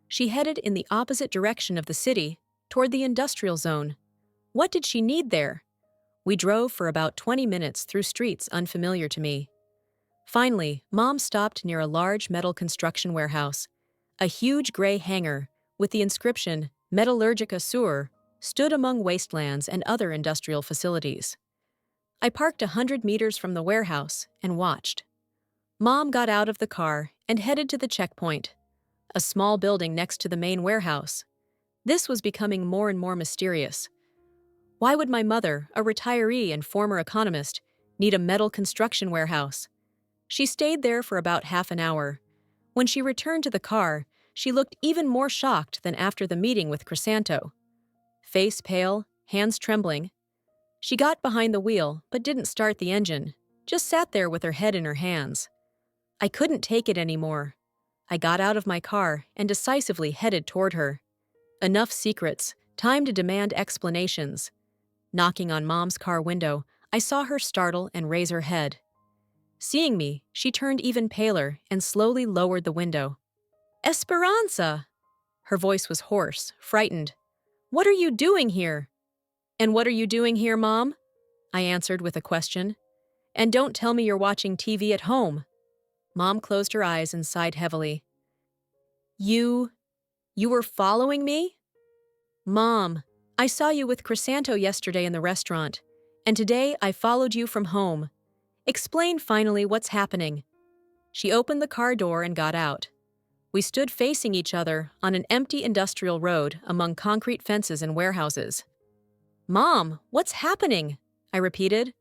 She headed in the opposite direction of the city, toward the industrial zone. What did she need there? We drove for about 20 minutes through streets unfamiliar to me. Finally, Mom stopped near a large metal construction warehouse. A huge gray hangar, with the inscription Metallurgica Sur, stood among wastelands and other industrial facilities. I parked 100 meters from the warehouse and watched. Mom got out of the car and headed to the checkpoint, a small building next to the main warehouse. This was becoming more and more mysterious. Why would my mother, a retiree and former economist, need a metal construction warehouse? She stayed there for about half an hour. When she returned to the car, she looked even more shocked than after the meeting with Crisanto. Face pale, hands trembling. She got behind the wheel but didn't start the engine, just sat there with her head in her hands. I couldn't take it anymore. I got out of my car and decisively headed toward her. Enough secrets, time to demand explanations. Knocking on Mom's car window, I saw her startle and raise her head. Seeing me, she turned even paler and slowly lowered the window. "Esperanza!" Her voice was hoarse, frightened. "What are you doing here?" "And what are you doing here, Mom?" I answered with a question. "And don't tell me you're watching TV at home." Mom closed her eyes and sighed heavily. You were following me?" "Mom, I saw you with Crisanto yesterday in the restaurant, and today I followed you from home. Explain finally what's happening." She opened the car door and got out. We stood facing each other on an empty industrial road among concrete fences and warehouses. "Mom, what's happening?" I repeated.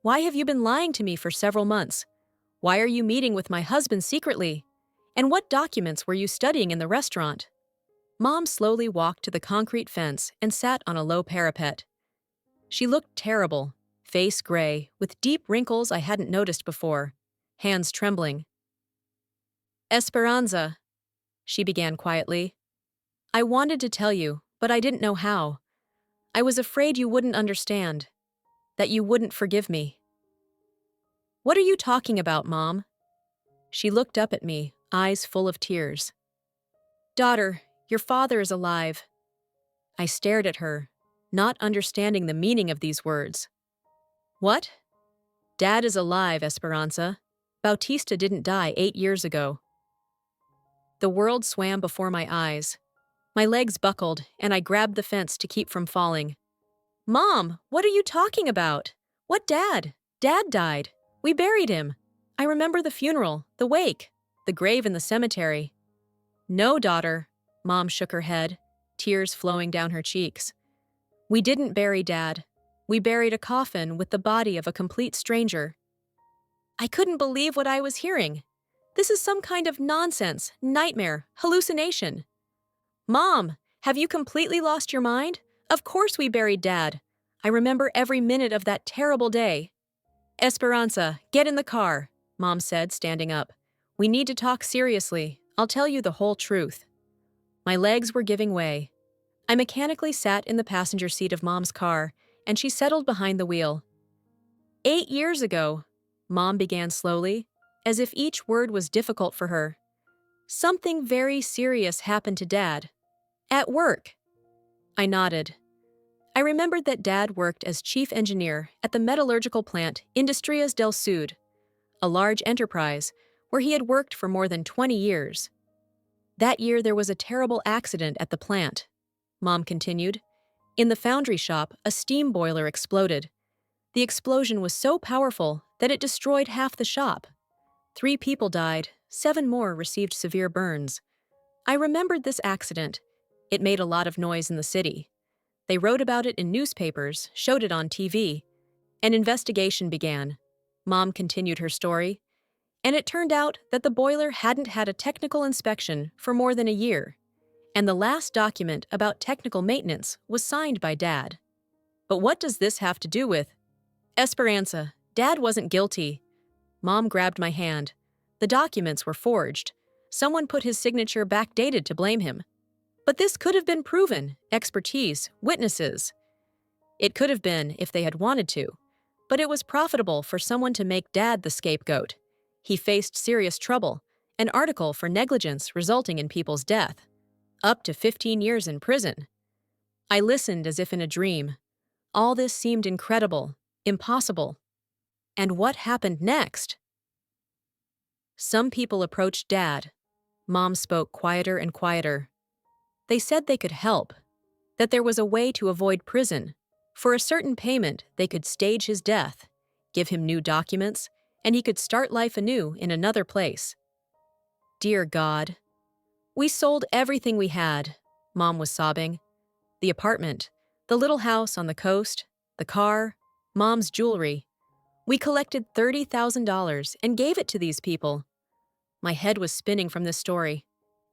"Why have you been lying to me for several months? Why are you meeting with my husband secretly? And what documents were you studying in the restaurant?" Mom slowly walked to the concrete fence and sat on a low parapet. She looked terrible, face gray, with deep wrinkles I hadn't noticed before, hands trembling. "Esperanza," she began quietly. "I wanted to tell you, but I didn't know how. I was afraid you wouldn't understand, that you wouldn't forgive me." "What are you talking about, Mom?" She looked up at me, eyes full of tears. "Daughter, your father is alive." I stared at her, not understanding the meaning of these words. "What?" "Dad is alive, Esperanza. Bautista didn't die 8 years ago." The world swam before my eyes. My legs buckled, and I grabbed the fence to keep from falling. "Mom, what are you talking about? What dad? Dad died. We buried him." I remember the funeral, the wake, the grave in the cemetery. No, daughter, Mom shook her head, tears flowing down her cheeks. We didn't bury Dad. We buried a coffin with the body of a complete stranger. I couldn't believe what I was hearing. This is some kind of nonsense, nightmare, hallucination. Mom, have you completely lost your mind? Of course we buried Dad. I remember every minute of that terrible day. Esperanza, get in the car, Mom said, standing up. We need to talk seriously. I'll tell you the whole truth. My legs were giving way. I mechanically sat in the passenger seat of Mom's car, and she settled behind the wheel. 8 years ago, Mom began slowly, as if each word was difficult for her. Something very serious happened to Dad. At work. I nodded. I remembered that Dad worked as chief engineer at the metallurgical plant Industrias del Sud, a large enterprise where he had worked for more than 20 years. That year there was a terrible accident at the plant, Mom continued. In the foundry shop, a steam boiler exploded. The explosion was so powerful that it destroyed half the shop. 3 people died, 7 more received severe burns. I remembered this accident. It made a lot of noise in the city. They wrote about it in newspapers, showed it on TV. An investigation began. Mom continued her story. And it turned out that the boiler hadn't had a technical inspection for more than a year. And the last document about technical maintenance was signed by Dad. But what does this have to do with? Esperanza, Dad wasn't guilty. Mom grabbed my hand. The documents were forged. Someone put his signature backdated to blame him. But this could have been proven, expertise, witnesses. It could have been if they had wanted to. But it was profitable for someone to make Dad the scapegoat. He faced serious trouble, an article for negligence resulting in people's death. Up to 15 years in prison. I listened as if in a dream. All this seemed incredible, impossible. And what happened next? Some people approached Dad. Mom spoke quieter and quieter. They said they could help, that there was a way to avoid prison. For a certain payment, they could stage his death, give him new documents, and he could start life anew in another place. Dear God. We sold everything we had, Mom was sobbing. The apartment, the little house on the coast, the car, Mom's jewelry. We collected $30,000 and gave it to these people. My head was spinning from this story.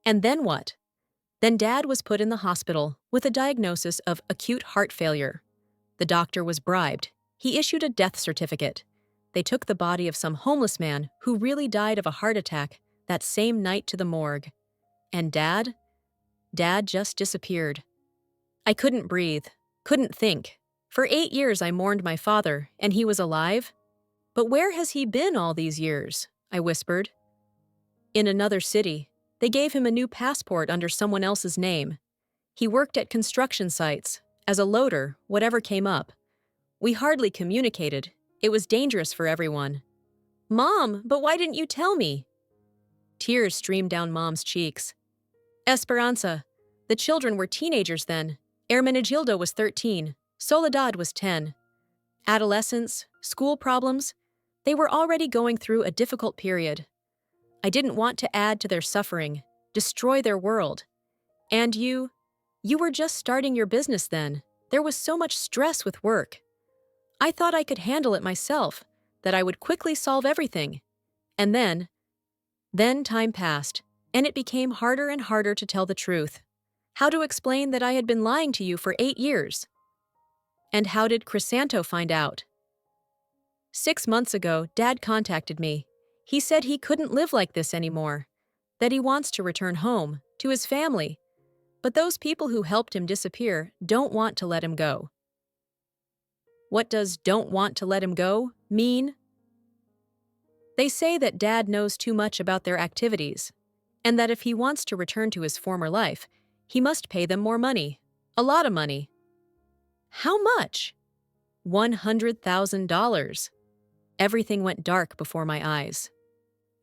And then what? Then Dad was put in the hospital with a diagnosis of acute heart failure. The doctor was bribed. He issued a death certificate. They took the body of some homeless man who really died of a heart attack that same night to the morgue. And Dad? Dad just disappeared. I couldn't breathe, couldn't think. For 8 years I mourned my father, and he was alive. But where has he been all these years? I whispered. In another city. They gave him a new passport under someone else's name. He worked at construction sites, as a loader, whatever came up. We hardly communicated. It was dangerous for everyone. Mom, but why didn't you tell me? Tears streamed down Mom's cheeks. Esperanza, the children were teenagers then. Hermenegildo was 13. Soledad was 10. Adolescence, school problems, they were already going through a difficult period. I didn't want to add to their suffering, destroy their world. And you were just starting your business then. There was so much stress with work. I thought I could handle it myself, that I would quickly solve everything. And then time passed, and it became harder and harder to tell the truth. How to explain that I had been lying to you for 8 years? And how did Crisanto find out? 6 months ago, Dad contacted me. He said he couldn't live like this anymore, that he wants to return home, to his family. But those people who helped him disappear don't want to let him go. What does "don't want to let him go" mean? They say that Dad knows too much about their activities, and that if he wants to return to his former life, he must pay them more money, a lot of money. How much? $100,000. Everything went dark before my eyes.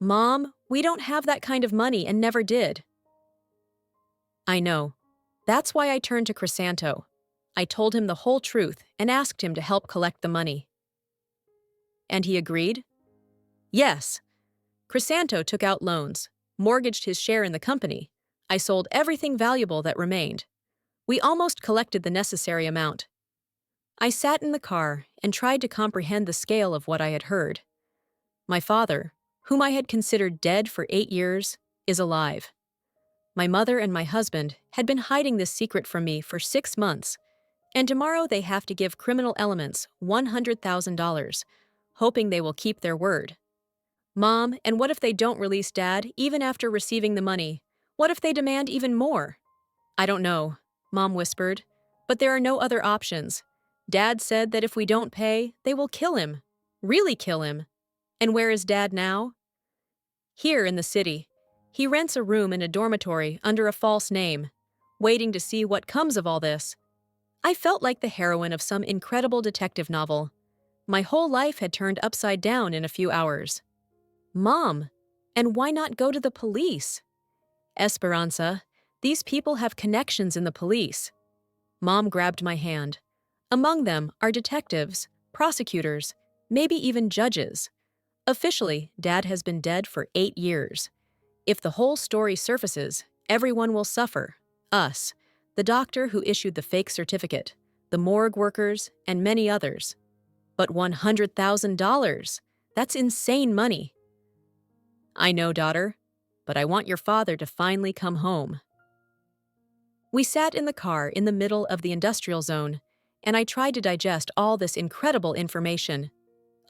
Mom, we don't have that kind of money and never did. I know. That's why I turned to Crisanto. I told him the whole truth and asked him to help collect the money. And he agreed? Yes, Crisanto took out loans, mortgaged his share in the company. I sold everything valuable that remained. We almost collected the necessary amount. I sat in the car and tried to comprehend the scale of what I had heard. My father, whom I had considered dead for 8 years, is alive. My mother and my husband had been hiding this secret from me for 6 months, and tomorrow they have to give criminal elements $100,000, hoping they will keep their word. Mom, and what if they don't release Dad even after receiving the money? What if they demand even more? I don't know, Mom whispered, but there are no other options. Dad said that if we don't pay, they will kill him. Really kill him. And where is Dad now? Here in the city. He rents a room in a dormitory under a false name, waiting to see what comes of all this. I felt like the heroine of some incredible detective novel. My whole life had turned upside down in a few hours. Mom, and why not go to the police? Esperanza, these people have connections in the police. Mom grabbed my hand. Among them are detectives, prosecutors, maybe even judges. Officially, Dad has been dead for 8 years. If the whole story surfaces, everyone will suffer. Us, the doctor who issued the fake certificate, the morgue workers, and many others. But $100,000, that's insane money. I know, daughter, but I want your father to finally come home. We sat in the car in the middle of the industrial zone, and I tried to digest all this incredible information.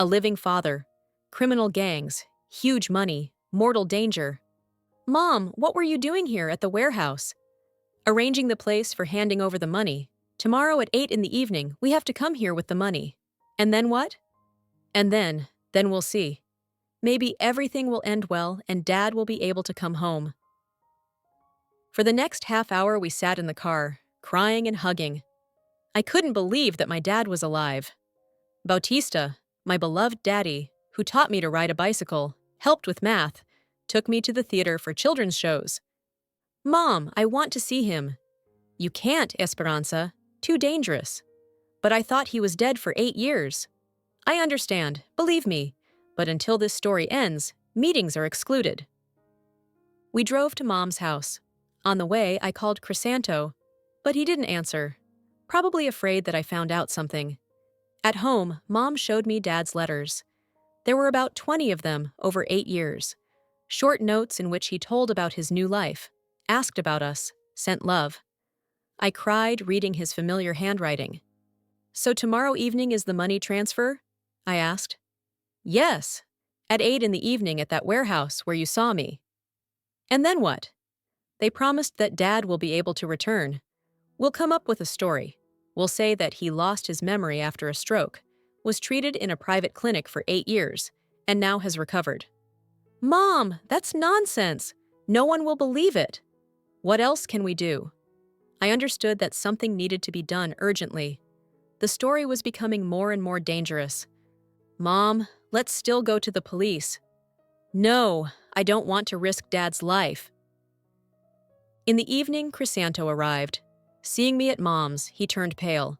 A living father, criminal gangs, huge money, mortal danger. Mom, what were you doing here at the warehouse? Arranging the place for handing over the money. Tomorrow at 8 in the evening, we have to come here with the money. And then what? And then we'll see. Maybe everything will end well and Dad will be able to come home. For the next half hour, we sat in the car, crying and hugging. I couldn't believe that my dad was alive. Bautista, my beloved daddy, who taught me to ride a bicycle, helped with math, took me to the theater for children's shows. Mom, I want to see him. You can't, Esperanza. Too dangerous. But I thought he was dead for 8 years. I understand, believe me. But until this story ends, meetings are excluded. We drove to Mom's house. On the way, I called Crisanto, but he didn't answer, probably afraid that I found out something. At home, Mom showed me Dad's letters. There were about 20 of them over 8 years. Short notes in which he told about his new life, asked about us, sent love. I cried reading his familiar handwriting. So tomorrow evening is the money transfer? I asked. Yes, at 8 in the evening at that warehouse where you saw me. And then what? They promised that Dad will be able to return. We'll come up with a story. We'll say that he lost his memory after a stroke, was treated in a private clinic for 8 years, and now has recovered. Mom, that's nonsense. No one will believe it. What else can we do? I understood that something needed to be done urgently. The story was becoming more and more dangerous. Mom, let's still go to the police. No, I don't want to risk Dad's life. In the evening, Crisanto arrived. Seeing me at Mom's, he turned pale.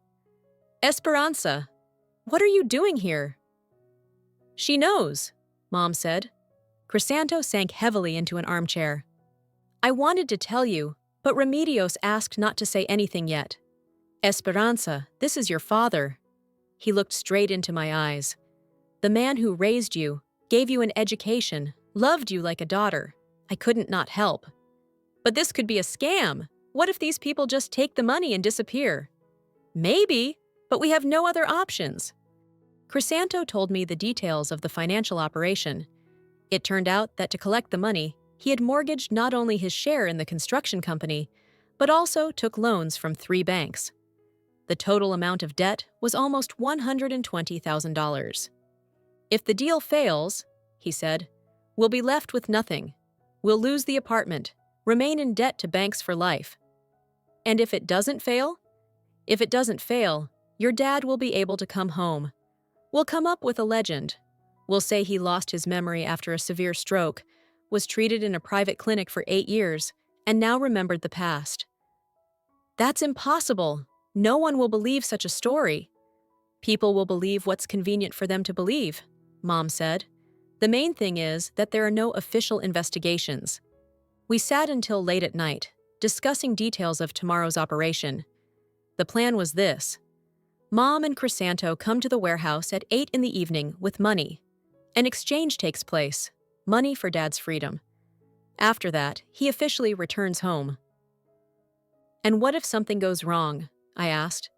Esperanza, what are you doing here? She knows, Mom said. Crisanto sank heavily into an armchair. I wanted to tell you, but Remedios asked not to say anything yet. Esperanza, this is your father. He looked straight into my eyes. The man who raised you, gave you an education, loved you like a daughter. I couldn't not help. But this could be a scam. What if these people just take the money and disappear? Maybe, but we have no other options. Crisanto told me the details of the financial operation. It turned out that to collect the money, he had mortgaged not only his share in the construction company, but also took loans from 3 banks. The total amount of debt was almost $120,000. If the deal fails, he said, we'll be left with nothing. We'll lose the apartment, remain in debt to banks for life. And if it doesn't fail? If it doesn't fail, your dad will be able to come home. We'll come up with a legend. We'll say he lost his memory after a severe stroke, was treated in a private clinic for 8 years, and now remembered the past. That's impossible. No one will believe such a story. People will believe what's convenient for them to believe, Mom said. The main thing is that there are no official investigations. We sat until late at night, discussing details of tomorrow's operation. The plan was this. Mom and Crisanto come to the warehouse at 8 in the evening with money. An exchange takes place, money for Dad's freedom. After that, he officially returns home. And what if something goes wrong? I asked.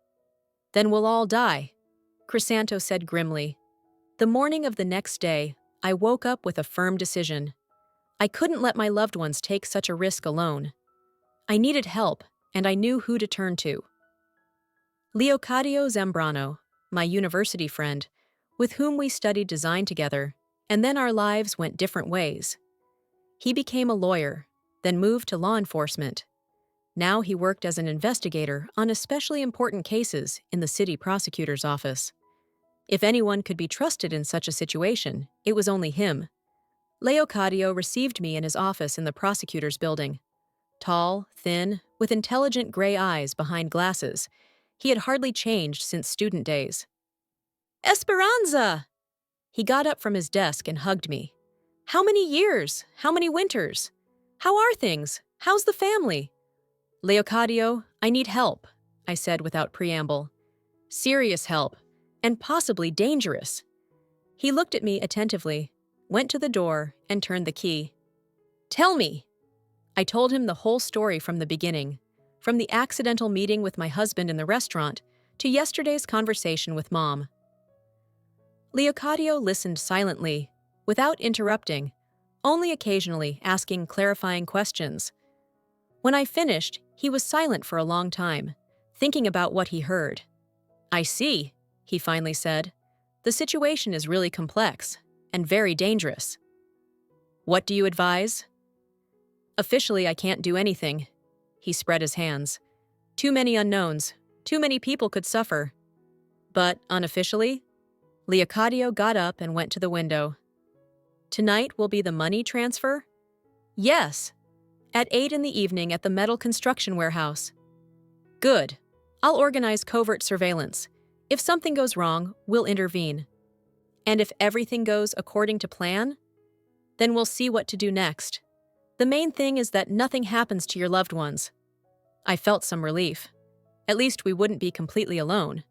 Then we'll all die, Crisanto said grimly. The morning of the next day, I woke up with a firm decision. I couldn't let my loved ones take such a risk alone. I needed help, and I knew who to turn to. Leocadio Zambrano, my university friend, with whom we studied design together, and then our lives went different ways. He became a lawyer, then moved to law enforcement. Now he worked as an investigator on especially important cases in the city prosecutor's office. If anyone could be trusted in such a situation, it was only him. Leocadio received me in his office in the prosecutor's building. Tall, thin, with intelligent gray eyes behind glasses, he had hardly changed since student days. Esperanza! He got up from his desk and hugged me. How many years? How many winters? How are things? How's the family? Leocadio, I need help, I said without preamble. Serious help, and possibly dangerous. He looked at me attentively, went to the door, and turned the key. Tell me. I told him the whole story from the beginning, from the accidental meeting with my husband in the restaurant to yesterday's conversation with Mom. Leocadio listened silently, without interrupting, only occasionally asking clarifying questions. When I finished, he was silent for a long time, thinking about what he heard. I see, he finally said. The situation is really complex and very dangerous. What do you advise? Officially, I can't do anything. He spread his hands. Too many unknowns. Too many people could suffer. But unofficially? Leocadio got up and went to the window. Tonight will be the money transfer? Yes. At 8 in the evening at the metal construction warehouse. Good. I'll organize covert surveillance. If something goes wrong, we'll intervene. And if everything goes according to plan, then we'll see what to do next. The main thing is that nothing happens to your loved ones. I felt some relief. At least we wouldn't be completely alone.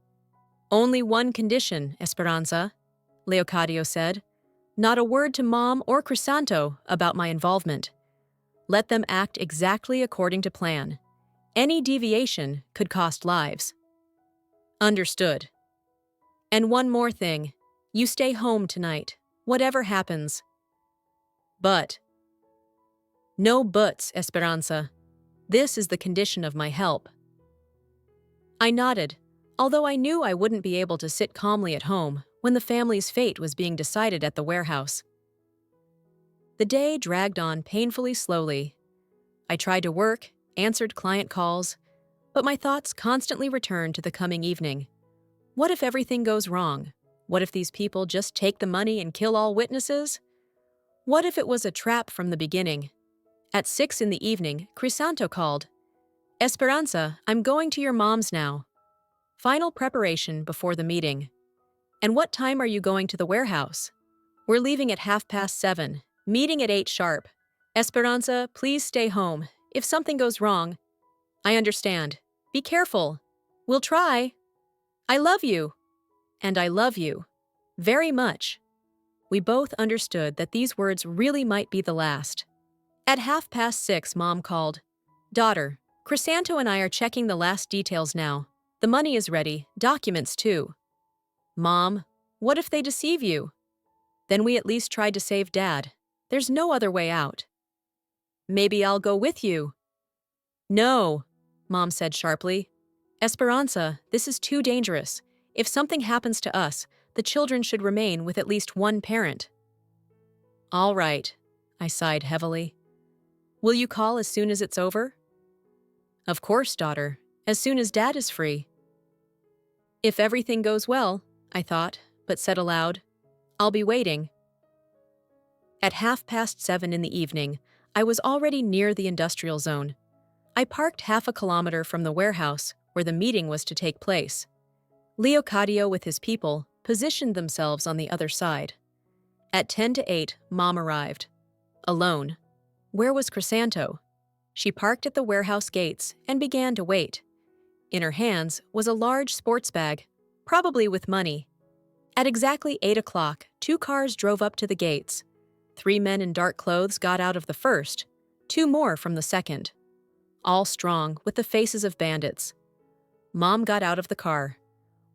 Only one condition, Esperanza, Leocadio said. Not a word to Mom or Crisanto about my involvement. Let them act exactly according to plan. Any deviation could cost lives. Understood. And one more thing. You stay home tonight, whatever happens. But. No buts, Esperanza. This is the condition of my help. I nodded, although I knew I wouldn't be able to sit calmly at home when the family's fate was being decided at the warehouse. The day dragged on painfully slowly. I tried to work, answered client calls, but my thoughts constantly returned to the coming evening. What if everything goes wrong? What if these people just take the money and kill all witnesses? What if it was a trap from the beginning? At 6 in the evening, Crisanto called. Esperanza, I'm going to your mom's now. Final preparation before the meeting. And what time are you going to the warehouse? We're leaving at 7:30. Meeting at 8 sharp. Esperanza, please stay home. If something goes wrong. I understand. Be careful. We'll try. I love you. And I love you. Very much. We both understood that these words really might be the last. At 6:30, Mom called. Daughter, Crisanto and I are checking the last details now. The money is ready, documents too. Mom, what if they deceive you? Then we at least tried to save Dad. There's no other way out. Maybe I'll go with you. No, Mom said sharply. Esperanza, this is too dangerous. If something happens to us, the children should remain with at least one parent. All right, I sighed heavily. Will you call as soon as it's over? Of course, daughter, as soon as Dad is free. If everything goes well, I thought, but said aloud, I'll be waiting. At 7:30 in the evening, I was already near the industrial zone. I parked half a kilometer from the warehouse where the meeting was to take place. Leocadio with his people positioned themselves on the other side. At 10 to 8, Mom arrived. Alone. Where was Crisanto? She parked at the warehouse gates and began to wait. In her hands was a large sports bag, probably with money. At exactly 8 o'clock, 2 cars drove up to the gates. 3 men in dark clothes got out of the first, 2 more from the second. All strong, with the faces of bandits. Mom got out of the car.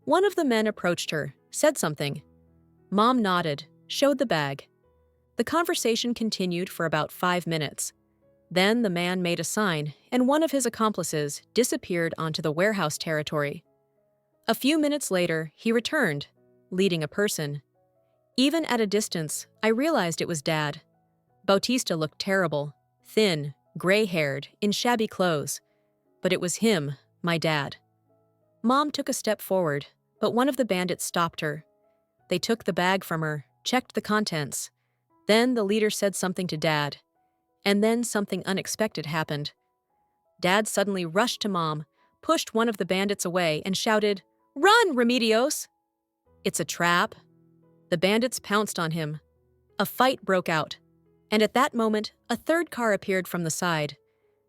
One of the men approached her, said something. Mom nodded, showed the bag. The conversation continued for about 5 minutes. Then the man made a sign, and one of his accomplices disappeared onto the warehouse territory. A few minutes later, he returned, leading a person. Even at a distance, I realized it was Dad. Bautista looked terrible, thin, gray-haired, in shabby clothes. But it was him, my dad. Mom took a step forward, but one of the bandits stopped her. They took the bag from her, checked the contents. Then the leader said something to Dad. And then something unexpected happened. Dad suddenly rushed to Mom, pushed one of the bandits away, and shouted, "Run, Remedios!" "It's a trap." The bandits pounced on him. A fight broke out. And at that moment, a third car appeared from the side.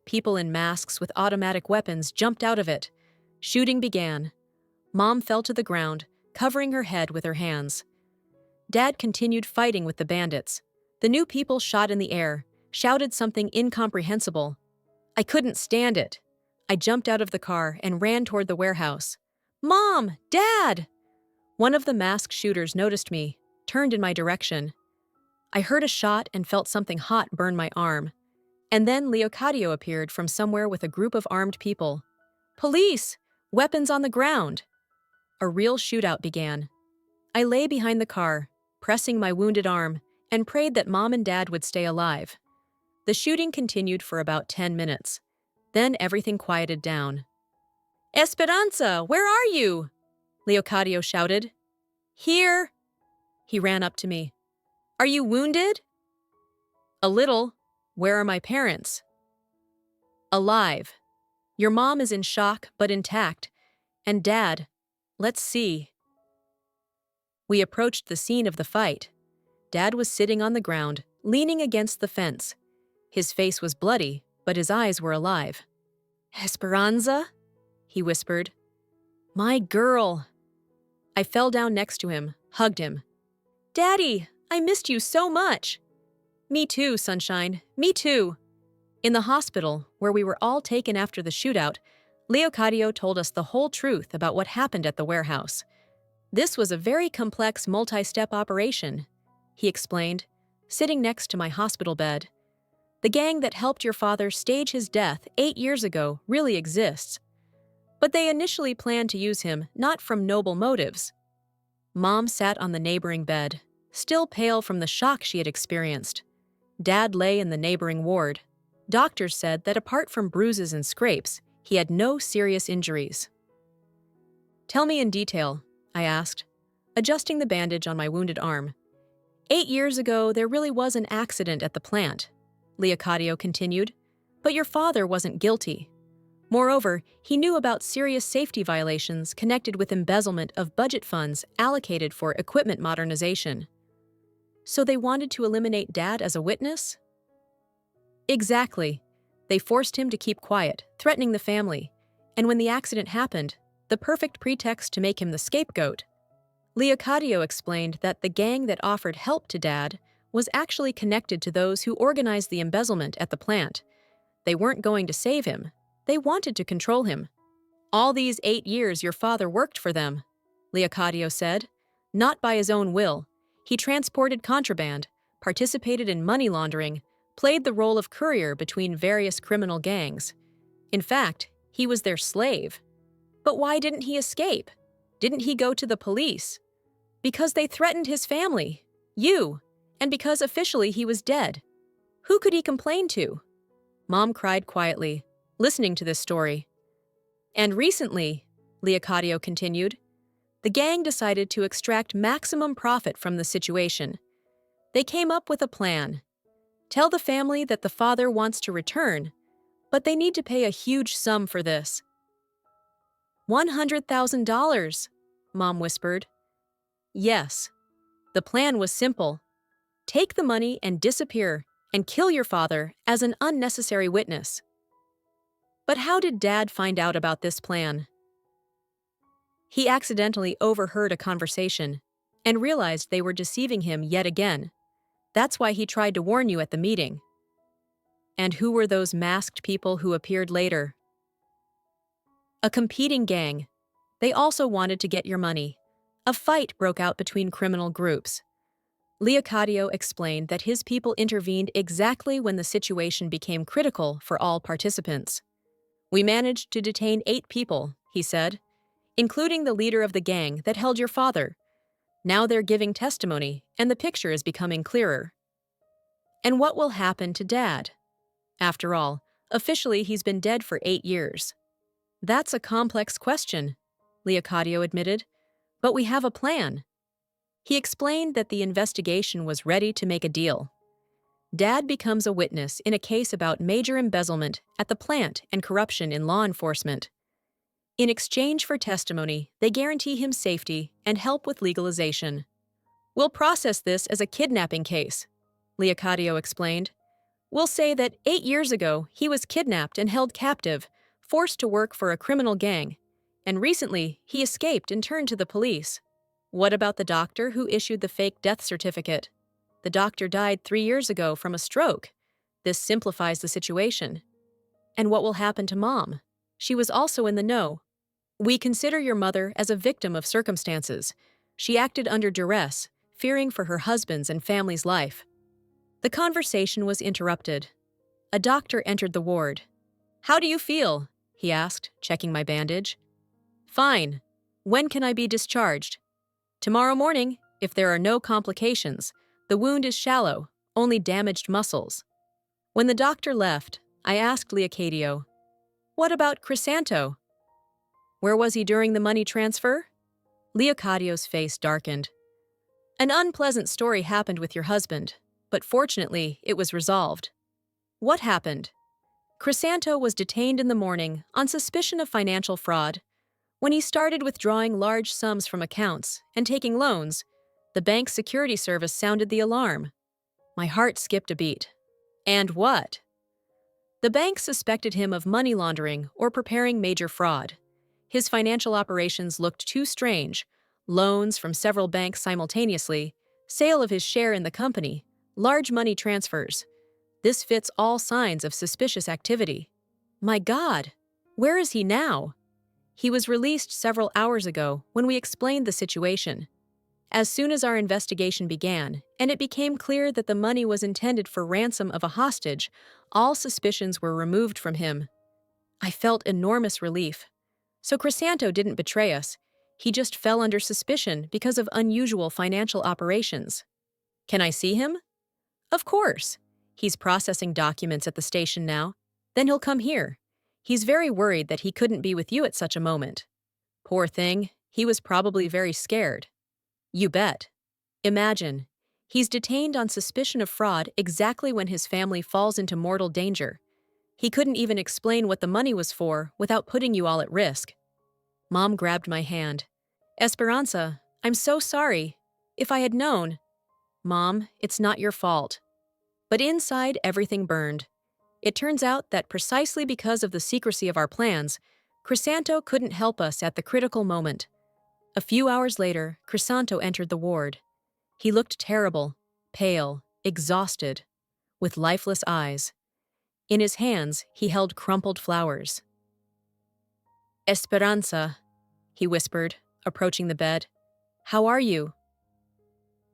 People in masks with automatic weapons jumped out of it. Shooting began. Mom fell to the ground, covering her head with her hands. Dad continued fighting with the bandits. The new people shot in the air, shouted something incomprehensible. I couldn't stand it. I jumped out of the car and ran toward the warehouse. "Mom! Dad!" One of the masked shooters noticed me, turned in my direction. I heard a shot and felt something hot burn my arm. And then Leocadio appeared from somewhere with a group of armed people. "Police! Weapons on the ground!" A real shootout began. I lay behind the car, pressing my wounded arm, and prayed that Mom and Dad would stay alive. The shooting continued for about 10 minutes. Then everything quieted down. "Esperanza, where are you?" Leocadio shouted. "Here." He ran up to me. "Are you wounded?" "A little. Where are my parents?" "Alive. Your mom is in shock but intact. And Dad, let's see." We approached the scene of the fight. Dad was sitting on the ground, leaning against the fence. His face was bloody, but his eyes were alive. "Esperanza?" he whispered. "My girl." I fell down next to him, hugged him. "Daddy, I missed you so much." "Me too, Sunshine, me too." In the hospital, where we were all taken after the shootout, Leocadio told us the whole truth about what happened at the warehouse. This was a very complex multi-step operation, he explained, sitting next to my hospital bed. The gang that helped your father stage his death 8 years ago really exists. But they initially planned to use him not from noble motives. Mom sat on the neighboring bed, still pale from the shock she had experienced. Dad lay in the neighboring ward. Doctors said that apart from bruises and scrapes, he had no serious injuries. "Tell me in detail," I asked, adjusting the bandage on my wounded arm. 8 years ago, there really was an accident at the plant," Leocadio continued, "but your father wasn't guilty. Moreover, he knew about serious safety violations connected with embezzlement of budget funds allocated for equipment modernization. So they wanted to eliminate Dad as a witness?" "Exactly. They forced him to keep quiet, threatening the family. And when the accident happened, the perfect pretext to make him the scapegoat." Leocadio explained that the gang that offered help to Dad was actually connected to those who organized the embezzlement at the plant. They weren't going to save him. They wanted to control him. "All these 8 years your father worked for them," Leocadio said. "Not by his own will. He transported contraband, participated in money laundering, played the role of courier between various criminal gangs. In fact, he was their slave. But why didn't he escape? Didn't he go to the police? Because they threatened his family, you, and because officially he was dead. Who could he complain to?" Mom cried quietly, listening to this story. "And recently," Leocadio continued, "the gang decided to extract maximum profit from the situation. They came up with a plan. Tell the family that the father wants to return, but they need to pay a huge sum for this." $100,000, Mom whispered. "Yes. The plan was simple. Take the money and disappear and kill your father as an unnecessary witness. But how did Dad find out about this plan? He accidentally overheard a conversation and realized they were deceiving him yet again. That's why he tried to warn you at the meeting. And who were those masked people who appeared later? A competing gang. They also wanted to get your money. A fight broke out between criminal groups. Leocadio explained that his people intervened exactly when the situation became critical for all participants. We managed to detain 8 people, he said, including the leader of the gang that held your father. Now they're giving testimony, and the picture is becoming clearer. And what will happen to Dad? After all, officially he's been dead for 8 years. That's a complex question, Leocadio admitted, but we have a plan. He explained that the investigation was ready to make a deal. Dad becomes a witness in a case about major embezzlement at the plant and corruption in law enforcement. In exchange for testimony, they guarantee him safety and help with legalization. We'll process this as a kidnapping case, Leocadio explained. We'll say that 8 years ago he was kidnapped and held captive, forced to work for a criminal gang, and recently he escaped and turned to the police. What about the doctor who issued the fake death certificate? The doctor died 3 years ago from a stroke. This simplifies the situation. And what will happen to Mom? She was also in the know. We consider your mother as a victim of circumstances. She acted under duress, fearing for her husband's and family's life. The conversation was interrupted. A doctor entered the ward. "How do you feel?" he asked, checking my bandage. "Fine. When can I be discharged?" "Tomorrow morning, if there are no complications. The wound is shallow, only damaged muscles." When the doctor left, I asked Leocadio, "What about Crisanto? Where was he during the money transfer?" Leocadio's face darkened. "An unpleasant story happened with your husband, but fortunately it was resolved." "What happened?" "Crisanto was detained in the morning on suspicion of financial fraud. When he started withdrawing large sums from accounts and taking loans, the bank's security service sounded the alarm. My heart skipped a beat. And what? The bank suspected him of money laundering or preparing major fraud. His financial operations looked too strange: loans from several banks simultaneously, sale of his share in the company, large money transfers. This fits all signs of suspicious activity. My God, where is he now? He was released several hours ago when we explained the situation. As soon as our investigation began, and it became clear that the money was intended for ransom of a hostage, all suspicions were removed from him. I felt enormous relief. So Crisanto didn't betray us. He just fell under suspicion because of unusual financial operations. Can I see him? Of course. He's processing documents at the station now. Then he'll come here. He's very worried that he couldn't be with you at such a moment. Poor thing, he was probably very scared. You bet. Imagine, he's detained on suspicion of fraud exactly when his family falls into mortal danger. He couldn't even explain what the money was for without putting you all at risk. Mom grabbed my hand. Esperanza, I'm so sorry. If I had known. Mom, it's not your fault. But inside, everything burned. It turns out that precisely because of the secrecy of our plans, Crisanto couldn't help us at the critical moment. A few hours later, Crisanto entered the ward. He looked terrible, pale, exhausted, with lifeless eyes. In his hands, he held crumpled flowers. Esperanza, he whispered, approaching the bed. How are you?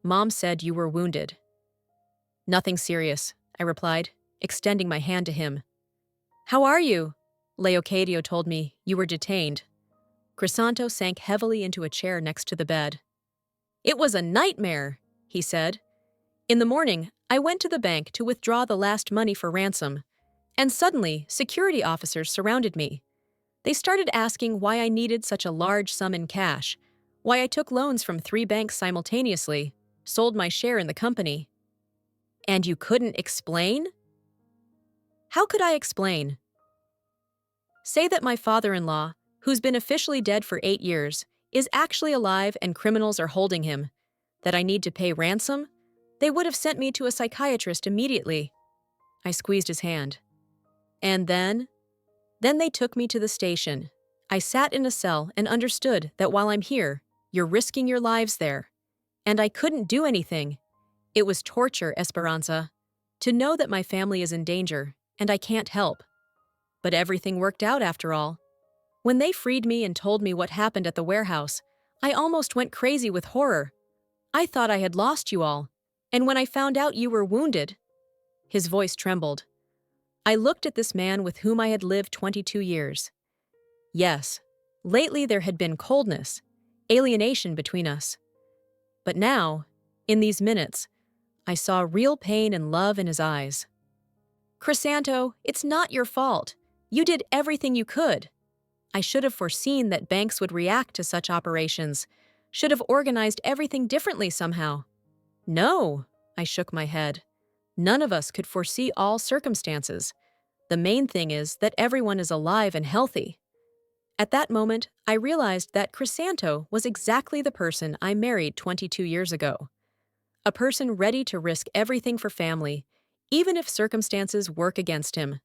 Mom said you were wounded. Nothing serious, I replied, extending my hand to him. How are you? Leocadio told me you were detained. Crisanto sank heavily into a chair next to the bed. It was a nightmare, he said. In the morning, I went to the bank to withdraw the last money for ransom, and suddenly security officers surrounded me. They started asking why I needed such a large sum in cash, why I took loans from 3 banks simultaneously, sold my share in the company. And you couldn't explain? How could I explain? Say that my father-in-law, who's been officially dead for 8 years, is actually alive and criminals are holding him, that I need to pay ransom, They would have sent me to a psychiatrist immediately. I squeezed his hand. And then? Then they took me to the station. I sat in a cell and understood that while I'm here, you're risking your lives there. And I couldn't do anything. It was torture, Esperanza. To know that my family is in danger, and I can't help. But everything worked out after all. When they freed me and told me what happened at the warehouse, I almost went crazy with horror. I thought I had lost you all. And when I found out you were wounded, his voice trembled. I looked at this man with whom I had lived 22 years. Yes, lately there had been coldness, alienation between us. But now, in these minutes, I saw real pain and love in his eyes. Crisanto, it's not your fault. You did everything you could. I should have foreseen that banks would react to such operations, should have organized everything differently somehow. No, I shook my head. None of us could foresee all circumstances. The main thing is that everyone is alive and healthy. At that moment, I realized that Crisanto was exactly the person I married 22 years ago. A person ready to risk everything for family, even if circumstances work against him.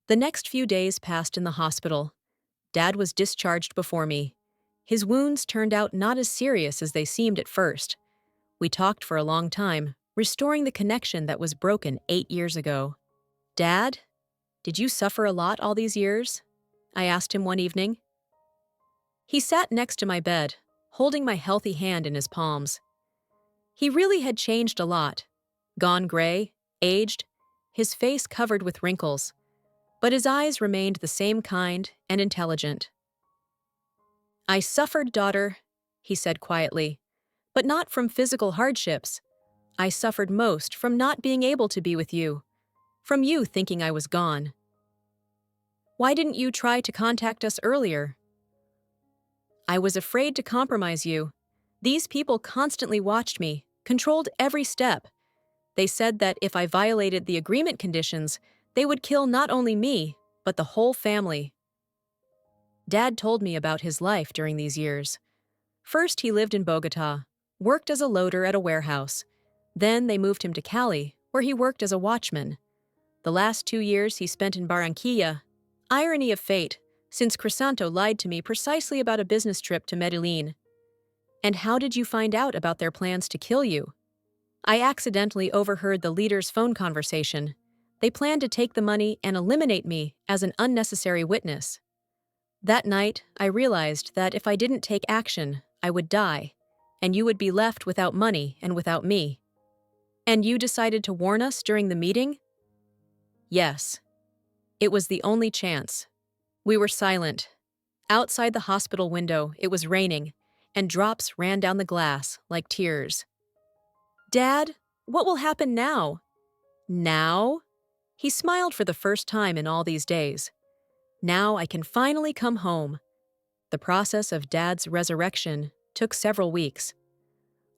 The next few days passed in the hospital. Dad was discharged before me. His wounds turned out not as serious as they seemed at first. We talked for a long time, restoring the connection that was broken 8 years ago. Dad, did you suffer a lot all these years? I asked him one evening. He sat next to my bed, holding my healthy hand in his palms. He really had changed a lot. Gone gray, aged, his face covered with wrinkles. But his eyes remained the same kind and intelligent. I suffered, daughter, he said quietly, but not from physical hardships. I suffered most from not being able to be with you, from you thinking I was gone. Why didn't you try to contact us earlier? I was afraid to compromise you. These people constantly watched me, controlled every step. They said that if I violated the agreement conditions, they would kill not only me, but the whole family. Dad told me about his life during these years. First, he lived in Bogota, worked as a loader at a warehouse. Then they moved him to Cali, where he worked as a watchman. The last 2 years he spent in Barranquilla. Irony of fate, since Crisanto lied to me precisely about a business trip to Medellin. And how did you find out about their plans to kill you? I accidentally overheard the leader's phone conversation. They planned to take the money and eliminate me as an unnecessary witness. That night, I realized that if I didn't take action, I would die, and you would be left without money and without me. And you decided to warn us during the meeting? Yes. It was the only chance. We were silent. Outside the hospital window, it was raining, and drops ran down the glass like tears. Dad, what will happen now? Now? He smiled for the first time in all these days. Now I can finally come home. The process of Dad's resurrection took several weeks.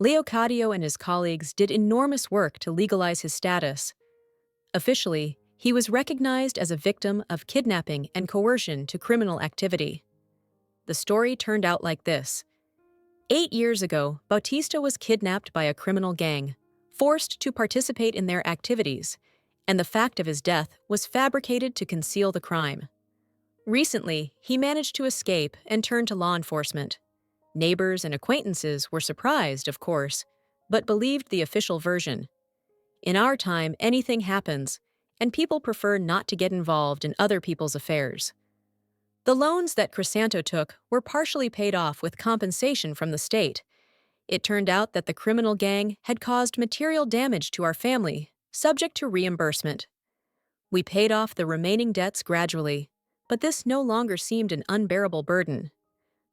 Leocadio and his colleagues did enormous work to legalize his status. Officially, he was recognized as a victim of kidnapping and coercion to criminal activity. The story turned out like this. 8 years ago, Bautista was kidnapped by a criminal gang, forced to participate in their activities, and the fact of his death was fabricated to conceal the crime. Recently, he managed to escape and turn to law enforcement. Neighbors and acquaintances were surprised, of course, but believed the official version. In our time, anything happens, and people prefer not to get involved in other people's affairs. The loans that Crisanto took were partially paid off with compensation from the state. It turned out that the criminal gang had caused material damage to our family, subject to reimbursement. We paid off the remaining debts gradually, but this no longer seemed an unbearable burden.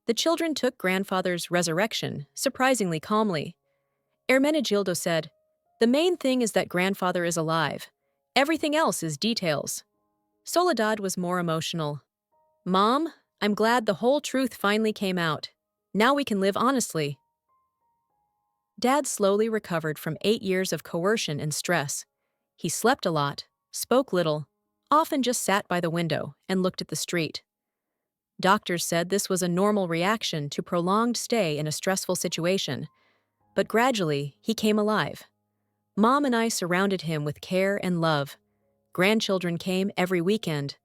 The children took grandfather's resurrection surprisingly calmly. Hermenegildo said, "The main thing is that grandfather is alive. Everything else is details." Soledad was more emotional. "Mom, I'm glad the whole truth finally came out. Now we can live honestly." Dad slowly recovered from 8 years of coercion and stress. He slept a lot, spoke little, often just sat by the window and looked at the street. Doctors said this was a normal reaction to prolonged stay in a stressful situation, but gradually he came alive. Mom and I surrounded him with care and love. Grandchildren came every weekend,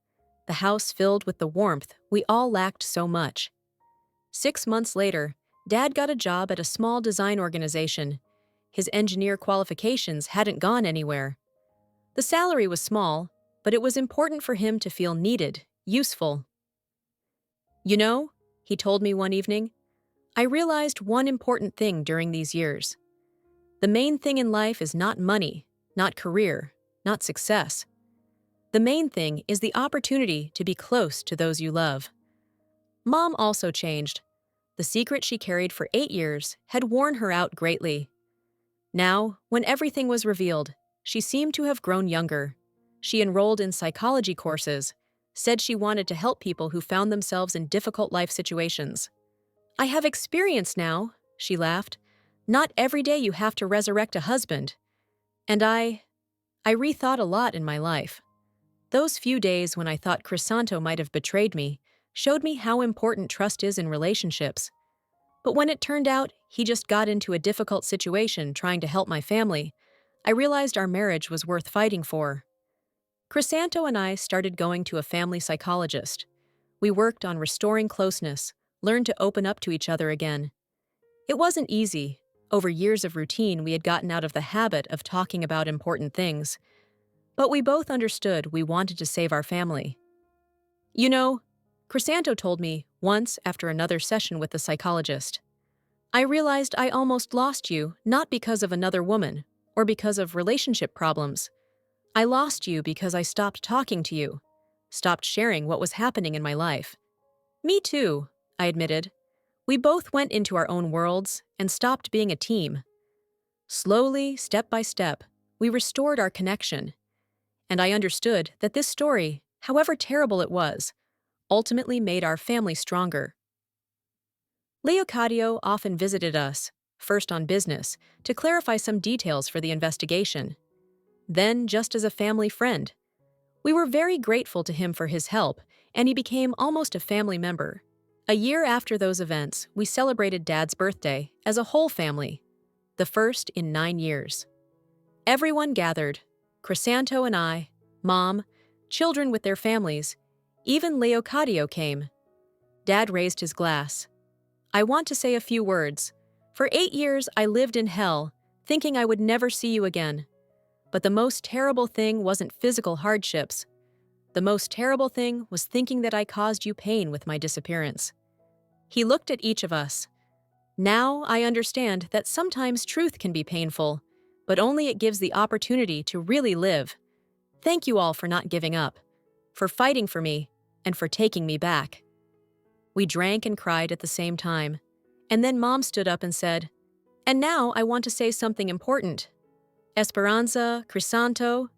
the house filled with the warmth we all lacked so much. 6 months later, Dad got a job at a small design organization. His engineer qualifications hadn't gone anywhere. The salary was small, but it was important for him to feel needed, useful. You know, he told me one evening, I realized one important thing during these years. The main thing in life is not money, not career, not success. The main thing is the opportunity to be close to those you love. Mom also changed. The secret she carried for 8 years had worn her out greatly. Now, when everything was revealed, she seemed to have grown younger. She enrolled in psychology courses, said she wanted to help people who found themselves in difficult life situations. I have experience now, she laughed. Not every day you have to resurrect a husband. And I rethought a lot in my life. Those few days when I thought Crisanto might have betrayed me showed me how important trust is in relationships. But when it turned out he just got into a difficult situation trying to help my family, I realized our marriage was worth fighting for. Crisanto and I started going to a family psychologist. We worked on restoring closeness, learned to open up to each other again. It wasn't easy. Over years of routine, we had gotten out of the habit of talking about important things. But we both understood we wanted to save our family. You know, Crisanto told me once after another session with the psychologist, I realized I almost lost you not because of another woman or because of relationship problems. I lost you because I stopped talking to you, stopped sharing what was happening in my life. Me too, I admitted. We both went into our own worlds and stopped being a team. Slowly, step by step, we restored our connection. And I understood that this story, however terrible it was, ultimately made our family stronger. Leocadio often visited us, first on business, to clarify some details for the investigation. Then, just as a family friend. We were very grateful to him for his help, and he became almost a family member. A year after those events, we celebrated Dad's birthday as a whole family, the first in 9 years. Everyone gathered, Crisanto and I, Mom, children with their families, even Leocadio came. Dad raised his glass. I want to say a few words. For 8 years, I lived in hell, thinking I would never see you again. But the most terrible thing wasn't physical hardships. The most terrible thing was thinking that I caused you pain with my disappearance. He looked at each of us. Now I understand that sometimes truth can be painful, but only it gives the opportunity to really live. Thank you all for not giving up, for fighting for me, and for taking me back. We drank and cried at the same time, and then Mom stood up and said, And now I want to say something important. Esperanza, Crisanto,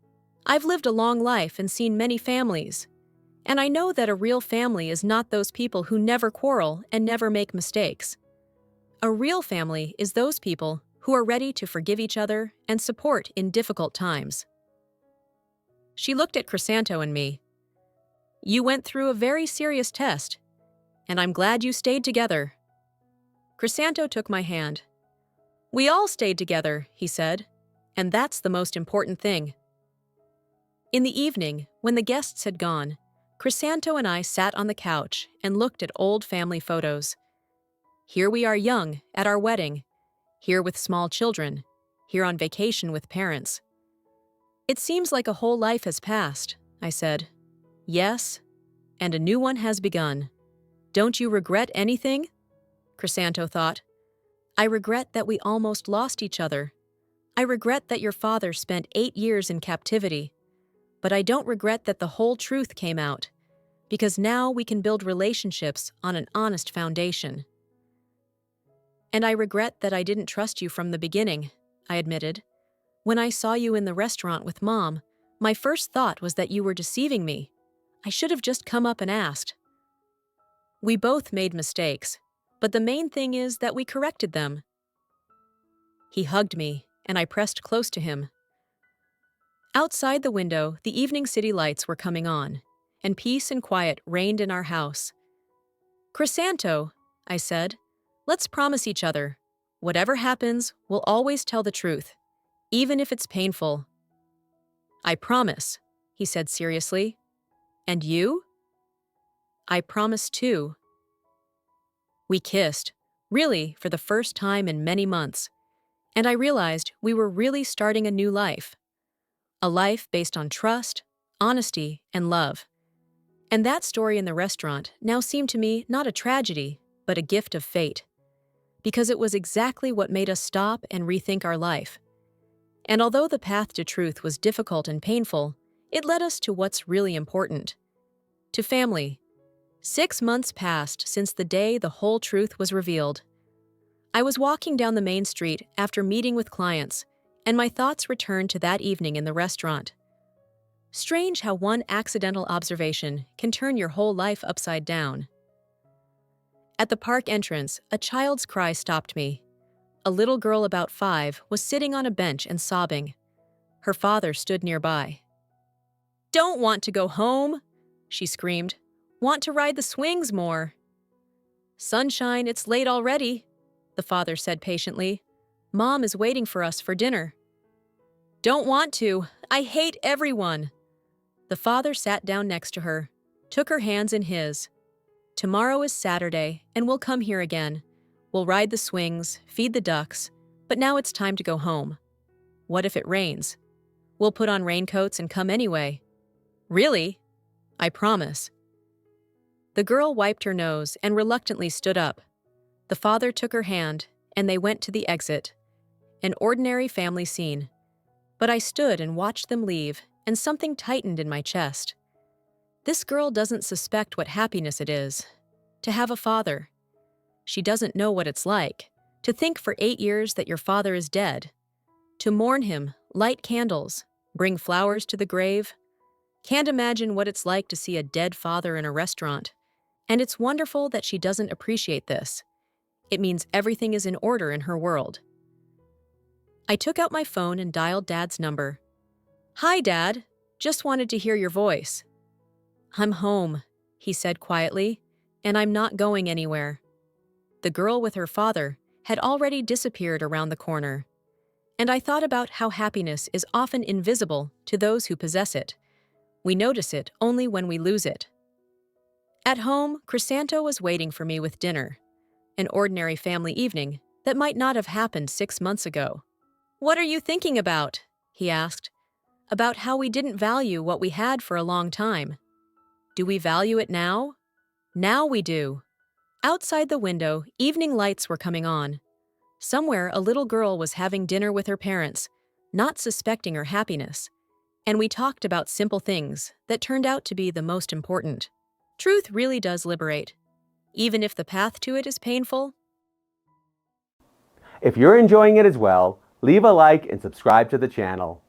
I've lived a long life and seen many families, and I know that a real family is not those people who never quarrel and never make mistakes. A real family is those people who are ready to forgive each other and support in difficult times. She looked at Crisanto and me. You went through a very serious test, and I'm glad you stayed together. Crisanto took my hand. We all stayed together, he said, and that's the most important thing. In the evening, when the guests had gone, Crisanto and I sat on the couch and looked at old family photos. Here we are young, at our wedding, here with small children, here on vacation with parents. It seems like a whole life has passed, I said. Yes, and a new one has begun. Don't you regret anything? Crisanto thought. I regret that we almost lost each other. I regret that your father spent 8 years in captivity. But I don't regret that the whole truth came out, because now we can build relationships on an honest foundation. And I regret that I didn't trust you from the beginning, I admitted. When I saw you in the restaurant with Mom, my first thought was that you were deceiving me. I should have just come up and asked. We both made mistakes, but the main thing is that we corrected them. He hugged me, and I pressed close to him. Outside the window, the evening city lights were coming on, and peace and quiet reigned in our house. Crisanto, I said, let's promise each other, whatever happens, we'll always tell the truth, even if it's painful. I promise, he said seriously. And you? I promise too. We kissed, really for the first time in many months, and I realized we were really starting a new life. A life based on trust, honesty, and love. And that story in the restaurant now seemed to me not a tragedy, but a gift of fate. Because it was exactly what made us stop and rethink our life. And although the path to truth was difficult and painful, it led us to what's really important. To family. 6 months passed since the day the whole truth was revealed. I was walking down the main street after meeting with clients, and my thoughts returned to that evening in the restaurant. Strange how one accidental observation can turn your whole life upside down. At the park entrance, a child's cry stopped me. A little girl about 5 was sitting on a bench and sobbing. Her father stood nearby. "Don't want to go home," she screamed. "Want to ride the swings more." "Sunshine, it's late already," the father said patiently. "Mom is waiting for us for dinner." "Don't want to. I hate everyone." The father sat down next to her, took her hands in his. "Tomorrow is Saturday, and we'll come here again. We'll ride the swings, feed the ducks, but now it's time to go home. What if it rains? We'll put on raincoats and come anyway." "Really?" "I promise." The girl wiped her nose and reluctantly stood up. The father took her hand, and they went to the exit. An ordinary family scene. But I stood and watched them leave, and something tightened in my chest. This girl doesn't suspect what happiness it is. To have a father. She doesn't know what it's like. To think for 8 years that your father is dead. To mourn him, light candles, bring flowers to the grave. Can't imagine what it's like to see a dead father in a restaurant. And it's wonderful that she doesn't appreciate this. It means everything is in order in her world. I took out my phone and dialed Dad's number. "Hi, Dad. Just wanted to hear your voice." "I'm home," he said quietly, "and I'm not going anywhere." The girl with her father had already disappeared around the corner. And I thought about how happiness is often invisible to those who possess it. We notice it only when we lose it. At home, Crisanto was waiting for me with dinner. An ordinary family evening that might not have happened 6 months ago. "What are you thinking about?" he asked. "About how we didn't value what we had for a long time. Do we value it now? Now we do." Outside the window, evening lights were coming on. Somewhere, a little girl was having dinner with her parents, not suspecting her happiness. And we talked about simple things that turned out to be the most important. Truth really does liberate, even if the path to it is painful. If you're enjoying it as well, leave a like and subscribe to the channel.